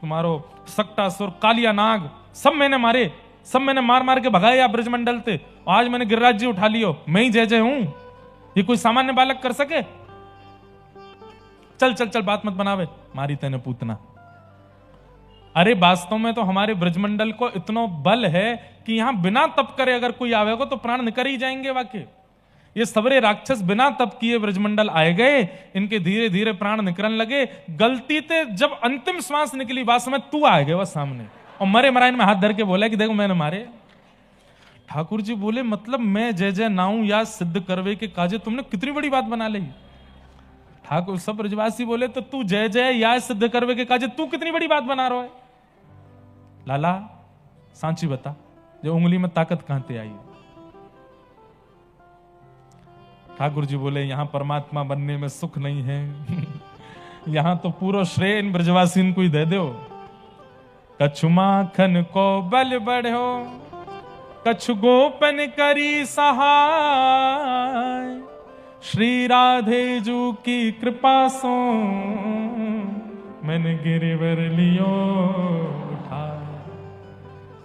तुम्हारो सक्टासुर, कालिया नाग, सब मैंने मारे, सब मैंने मार मार के भगाया ब्रजमंडल से। आज मैंने गिरिराज जी उठा लियो, मैं ही जय जय हूं। ये कोई सामान्य बालक कर सके? चल चल चल, बात मत बनावे, मारी तेने पूतना। अरे वास्तव में तो हमारे ब्रजमंडल को इतना बल है कि यहां बिना तप करे अगर कोई आवेगा तो प्राण निकल ही जाएंगे। वाकई ये सबरे राक्षस बिना तप किए ब्रजमंडल आए गए, इनके धीरे धीरे प्राण निकलने लगे। गलती से जब अंतिम श्वास निकली, वास्तव में तू आ गया वह सामने और मरे मराइन में हाथ धर के बोला कि देखो मैंने मारे। ठाकुर जी बोले मतलब मैं जय जय नाऊ या सिद्ध करवे के काजे तुमने कितनी बड़ी बात बना ली। ठाकुर सब ब्रजवासी बोले तो तू जय जय या सिद्ध करवे के काजे तू कितनी बड़ी बात बना रहा है। लाला सांची बता, जो उंगली में ताकत कहां से आई। ठाकुर जी बोले यहां परमात्मा बनने में सुख नहीं है यहां तो पूरा श्रेय इन ब्रजवासी को ही दे दो। कछु माखन को बल बढ़ो, कछु गोपन करी सहाय, श्री राधे जू की कृपा सो मैंने गिरिवर लियो उठा।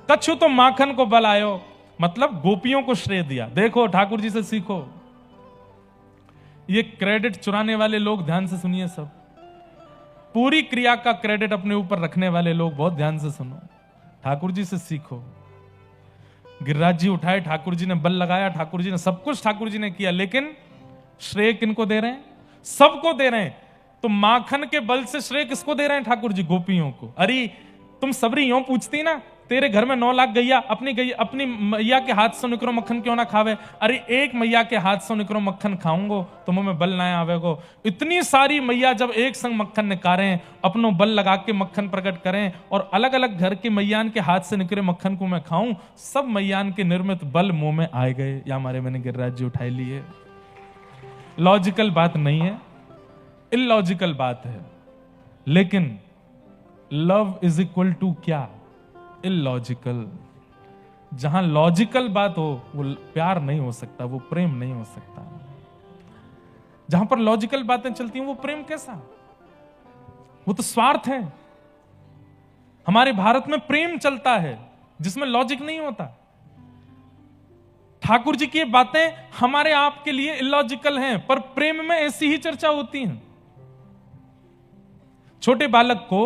कछु तो माखन को बल आयो, मतलब गोपियों को श्रेय दिया। देखो ठाकुर जी से सीखो। ये क्रेडिट चुराने वाले लोग ध्यान से सुनिए, सब पूरी क्रिया का क्रेडिट अपने ऊपर रखने वाले लोग बहुत ध्यान से सुनो। ठाकुर जी से सीखो। गिरिराज जी उठाए, ठाकुर जी ने बल लगाया, ठाकुर जी ने सब कुछ ठाकुर जी ने किया, लेकिन श्रेय किनको दे रहे हैं? सबको दे रहे हैं। तो माखन के बल से श्रेय किसको दे रहे हैं ठाकुर जी? गोपियों को। अरे तुम सबरी यूं पूछती ना, तेरे घर में 9 लाख गैया, अपनी मैया के हाथ से निकरो मक्खन क्यों ना खावे? अरे एक मैया के हाथ से निकरो मक्खन खाऊंगो तो मुंह में बल ना आवेगो। इतनी सारी मैया जब एक संग मक्खन निकारें, अपनो बल लगा के मक्खन प्रकट करें और अलग अलग घर के मैयान के हाथ से निकले मक्खन को मैं खाऊं, सब मैयान के निर्मित बल मुंह में आए गए। या हमारे मैंने गिरिराज जी उठाए लिए। लॉजिकल बात नहीं है, इलॉजिकल बात है, लेकिन लव इज इक्वल टू क्या? इलॉजिकल। जहां लॉजिकल बात हो वो प्यार नहीं हो सकता, वो प्रेम नहीं हो सकता। जहां पर लॉजिकल बातें चलती हैं वो प्रेम कैसा? वो तो स्वार्थ है। हमारे भारत में प्रेम चलता है जिसमें लॉजिक नहीं होता। ठाकुर जी की बातें हमारे आपके लिए इलॉजिकल हैं, पर प्रेम में ऐसी ही चर्चा होती है। छोटे बालक को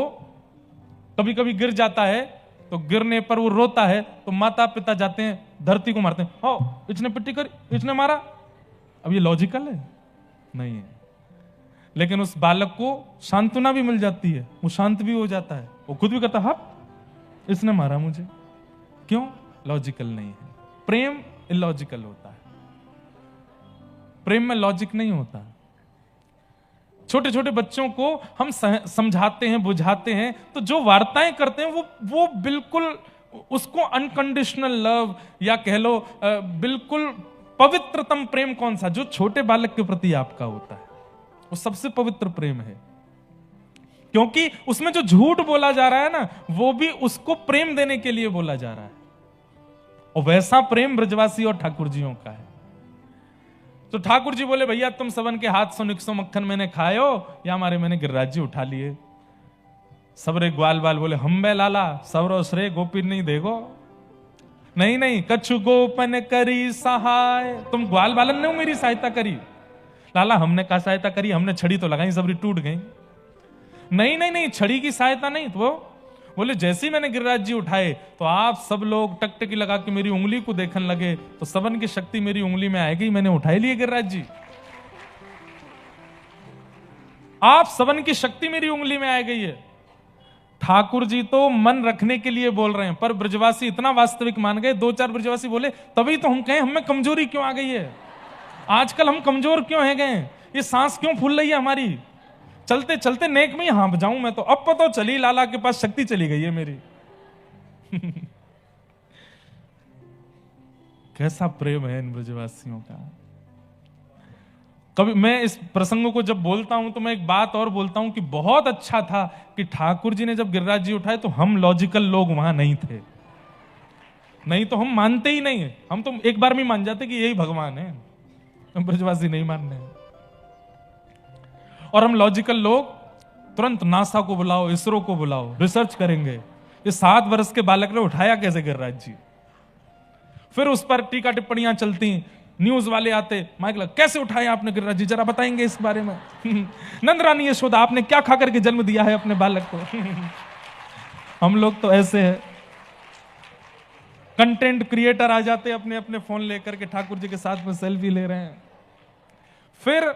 कभी कभी गिर जाता है तो गिरने पर वो रोता है, तो माता पिता जाते हैं धरती को मारते हैं, हो इसने पिट्टी करी, इसने मारा। अब ये लॉजिकल है? नहीं है। लेकिन उस बालक को सांत्वना भी मिल जाती है, वो शांत भी हो जाता है, वो खुद भी कहता है इसने मारा मुझे। क्यों? लॉजिकल नहीं है। प्रेम इलॉजिकल होता है, प्रेम में लॉजिक नहीं होता। छोटे छोटे बच्चों को हम समझाते हैं, बुझाते हैं, तो जो वार्ताएं करते हैं वो बिल्कुल उसको अनकंडीशनल लव या कह लो बिल्कुल पवित्रतम प्रेम कौन सा? जो छोटे बालक के प्रति आपका होता है, वो सबसे पवित्र प्रेम है। क्योंकि उसमें जो झूठ बोला जा रहा है ना, वो भी उसको प्रेम देने के लिए बोला जा रहा है। और वैसा प्रेम ब्रजवासी और ठाकुर जियों का है। तो ठाकुर जी बोले भैया तुम सबन के हाथ सो निकसो मक्खन मैंने खायो, या हमारे मैंने गिरिराज जी उठा लिए। सबरे ग्वाल बाल बोले हम बे लाला सबरो श्रेय गोपी नहीं देखो। नहीं नहीं, कछु गोपन करी सहाय। तुम ग्वाल बालन ने मेरी सहायता करी लाला, हमने क्या सहायता करी? हमने छड़ी तो लगाई, सबरी टूट गई। नहीं नहीं नहीं, छड़ी की सहायता नहीं। तो बोले जैसे ही मैंने गिरिराज जी उठाए तो आप सब लोग टकटकी लगा के मेरी उंगली को देखने लगे, तो सबन की शक्ति मेरी उंगली में आएगी। मैंने उठाई लिए गिरिराज जी, आप सबन की शक्ति मेरी उंगली में आ गई है। ठाकुर जी तो मन रखने के लिए बोल रहे हैं, पर ब्रजवासी इतना वास्तविक मान गए। 2-4 ब्रजवासी बोले तभी तो हम कहें हमें कमजोरी क्यों आ गई है, आजकल हम कमजोर क्यों है गए, ये सांस क्यों फूल रही है हमारी, चलते चलते नेक में ही हाँ जाऊं मैं तो। अब तो चली लाला के पास शक्ति चली गई है मेरी। कैसा प्रेम है इन ब्रजवासियों का। कभी मैं इस प्रसंग को जब बोलता हूं तो मैं एक बात और बोलता हूं कि बहुत अच्छा था कि ठाकुर जी ने जब गिरिराज जी उठाए तो हम लॉजिकल लोग वहां नहीं थे, नहीं तो हम मानते ही नहीं है। हम तो एक बार में मान जाते कि यही भगवान है, हम ब्रजवासी नहीं मान रहे हैं। और हम लॉजिकल लोग तुरंत नासा को बुलाओ, इसरो को बुलाओ, रिसर्च करेंगे ये 7 वर्ष के बालक ने उठाया कैसे गिरिराज जी। फिर उस पर टीका टिप्पणियां चलती, न्यूज वाले आते, माइक लगा, कैसे उठाया आपने गिरिराज जी, जरा बताएंगे इस बारे में। नंद रानी यशोदा, आपने क्या खा करके जन्म दिया है अपने बालक को। हम लोग तो ऐसे हैं, कंटेंट क्रिएटर आ जाते अपने अपने फोन लेकर के ठाकुर जी के साथ में सेल्फी ले रहे हैं। फिर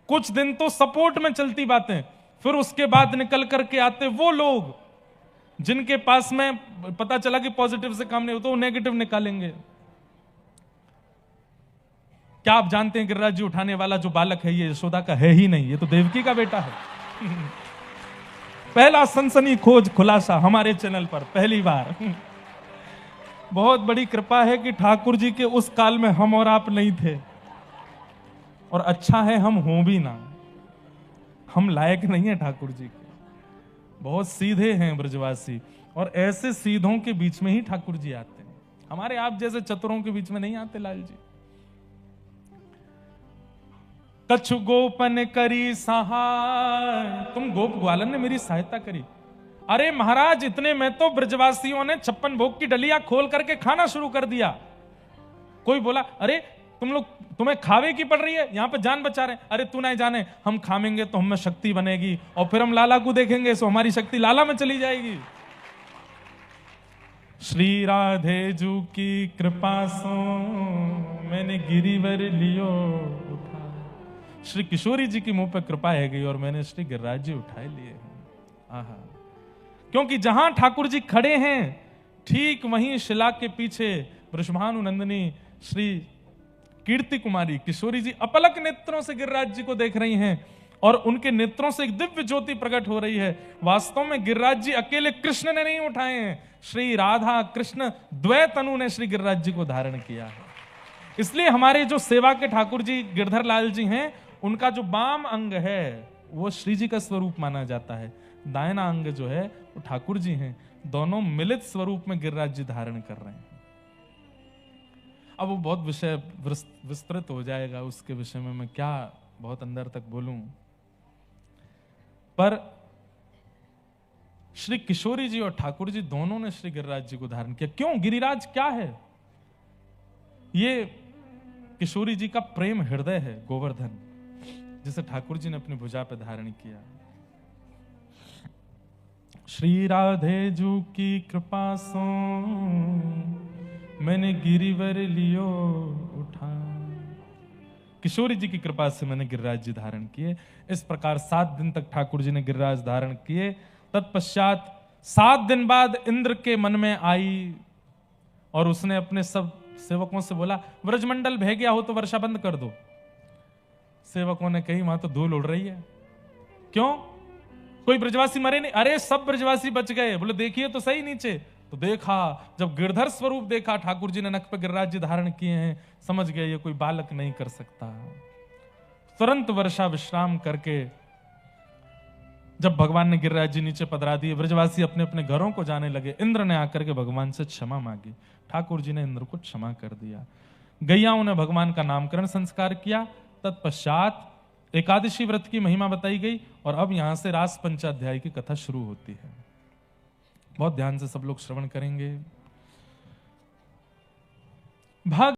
कुछ दिन तो सपोर्ट में चलती बातें, फिर उसके बाद निकल करके आते वो लोग जिनके पास में पता चला कि पॉजिटिव से काम नहीं होता, वो नेगेटिव निकालेंगे। क्या आप जानते हैं गिरिराज जी उठाने वाला जो बालक है ये यशोदा का है ही नहीं, ये तो देवकी का बेटा है। पहला सनसनी खोज खुलासा हमारे चैनल पर पहली बार। बहुत बड़ी कृपा है कि ठाकुर जी के उस काल में हम और आप नहीं थे, और अच्छा है हम हों भी ना, हम लायक नहीं है ठाकुर जी के। बहुत सीधे हैं ब्रजवासी, और ऐसे सीधों के बीच में ही ठाकुर जी आते हैं, हमारे आप जैसे चतुरों के बीच में नहीं आते लाल जी। कछु गोपन करी सहाय, तुम गोप ग्वालन ने मेरी सहायता करी। अरे महाराज, इतने में तो ब्रजवासियों ने 56 भोग की डलिया खोल करके खाना शुरू कर दिया। कोई बोला, अरे तुम लोग, तुम्हें खावे की पड़ रही है, यहां पे जान बचा रहे हैं। अरे तू नहीं जाने, हम खामेंगे तो हमें शक्ति बनेगी, और फिर हम लाला को देखेंगे तो हमारी शक्ति लाला में चली जाएगी। श्री राधे जू की कृपा सो मैंने गिरिवर लियो उठा। श्री किशोरी जी की मुंह पे कृपा है गई और मैंने श्री गिरिराज जी उठाए लिए। आहा, क्योंकि जहां ठाकुर जी खड़े हैं ठीक वहीं शिला के पीछे वृषभानु नंदिनी श्री कीर्ति कुमारी किशोरी जी अपलक नेत्रों से गिरिराज जी को देख रही हैं, और उनके नेत्रों से एक दिव्य ज्योति प्रकट हो रही है। वास्तव में गिरिराज जी अकेले कृष्ण ने नहीं उठाए हैं, श्री राधा कृष्ण द्वै तनु ने श्री गिरिराज जी को धारण किया है। इसलिए हमारे जो सेवा के ठाकुर जी गिरधर लाल जी हैं, उनका जो बाम अंग है वो श्री जी का स्वरूप माना जाता है, दाहिना अंग जो है वो ठाकुर जी हैं। दोनों मिलित स्वरूप में गिरिराज जी धारण कर रहे हैं। अब वो बहुत विषय विस्तृत हो जाएगा, उसके विषय में मैं क्या बहुत अंदर तक बोलूं। पर श्री किशोरी जी और ठाकुर जी दोनों ने श्री गिरिराज जी को धारण किया। क्यों? गिरिराज क्या है? ये किशोरी जी का प्रेम हृदय है, गोवर्धन, जिसे ठाकुर जी ने अपनी भुजा पर धारण किया। श्री राधे जू की कृपा सो मैंने गिरिवर लियो उठा। किशोरी जी की कृपा से मैंने गिरिराज जी धारण किए। इस प्रकार 7 दिन तक ठाकुर जी ने गिरिराज धारण किए। तत्पश्चात 7 दिन बाद इंद्र के मन में आई, और उसने अपने सब सेवकों से बोला, व्रजमंडल बह गया हो तो वर्षा बंद कर दो। सेवकों ने कही, वहां तो धूल उड़ रही है। क्यों? कोई ब्रजवासी मरे नहीं? अरे सब ब्रजवासी बच गए। बोले देखिए तो सही नीचे। तो देखा, जब गिरधर स्वरूप देखा ठाकुर जी ने नख पे गिरिराज जी धारण किए हैं, समझ गए ये कोई बालक नहीं कर सकता। तुरंत वर्षा विश्राम करके जब भगवान ने गिरिराज जी नीचे पधरा दिए, ब्रजवासी अपने अपने घरों को जाने लगे। इंद्र ने आकर के भगवान से क्षमा मांगी। ठाकुर जी ने इंद्र को क्षमा कर दिया। गैयाओं ने भगवान का नामकरण संस्कार किया। तत्पश्चात एकादशी व्रत की महिमा बताई गई, और अब यहां से रास पंचाध्याय की कथा शुरू होती है। बहुत ध्यान से सब लोग श्रवण करेंगे। भाग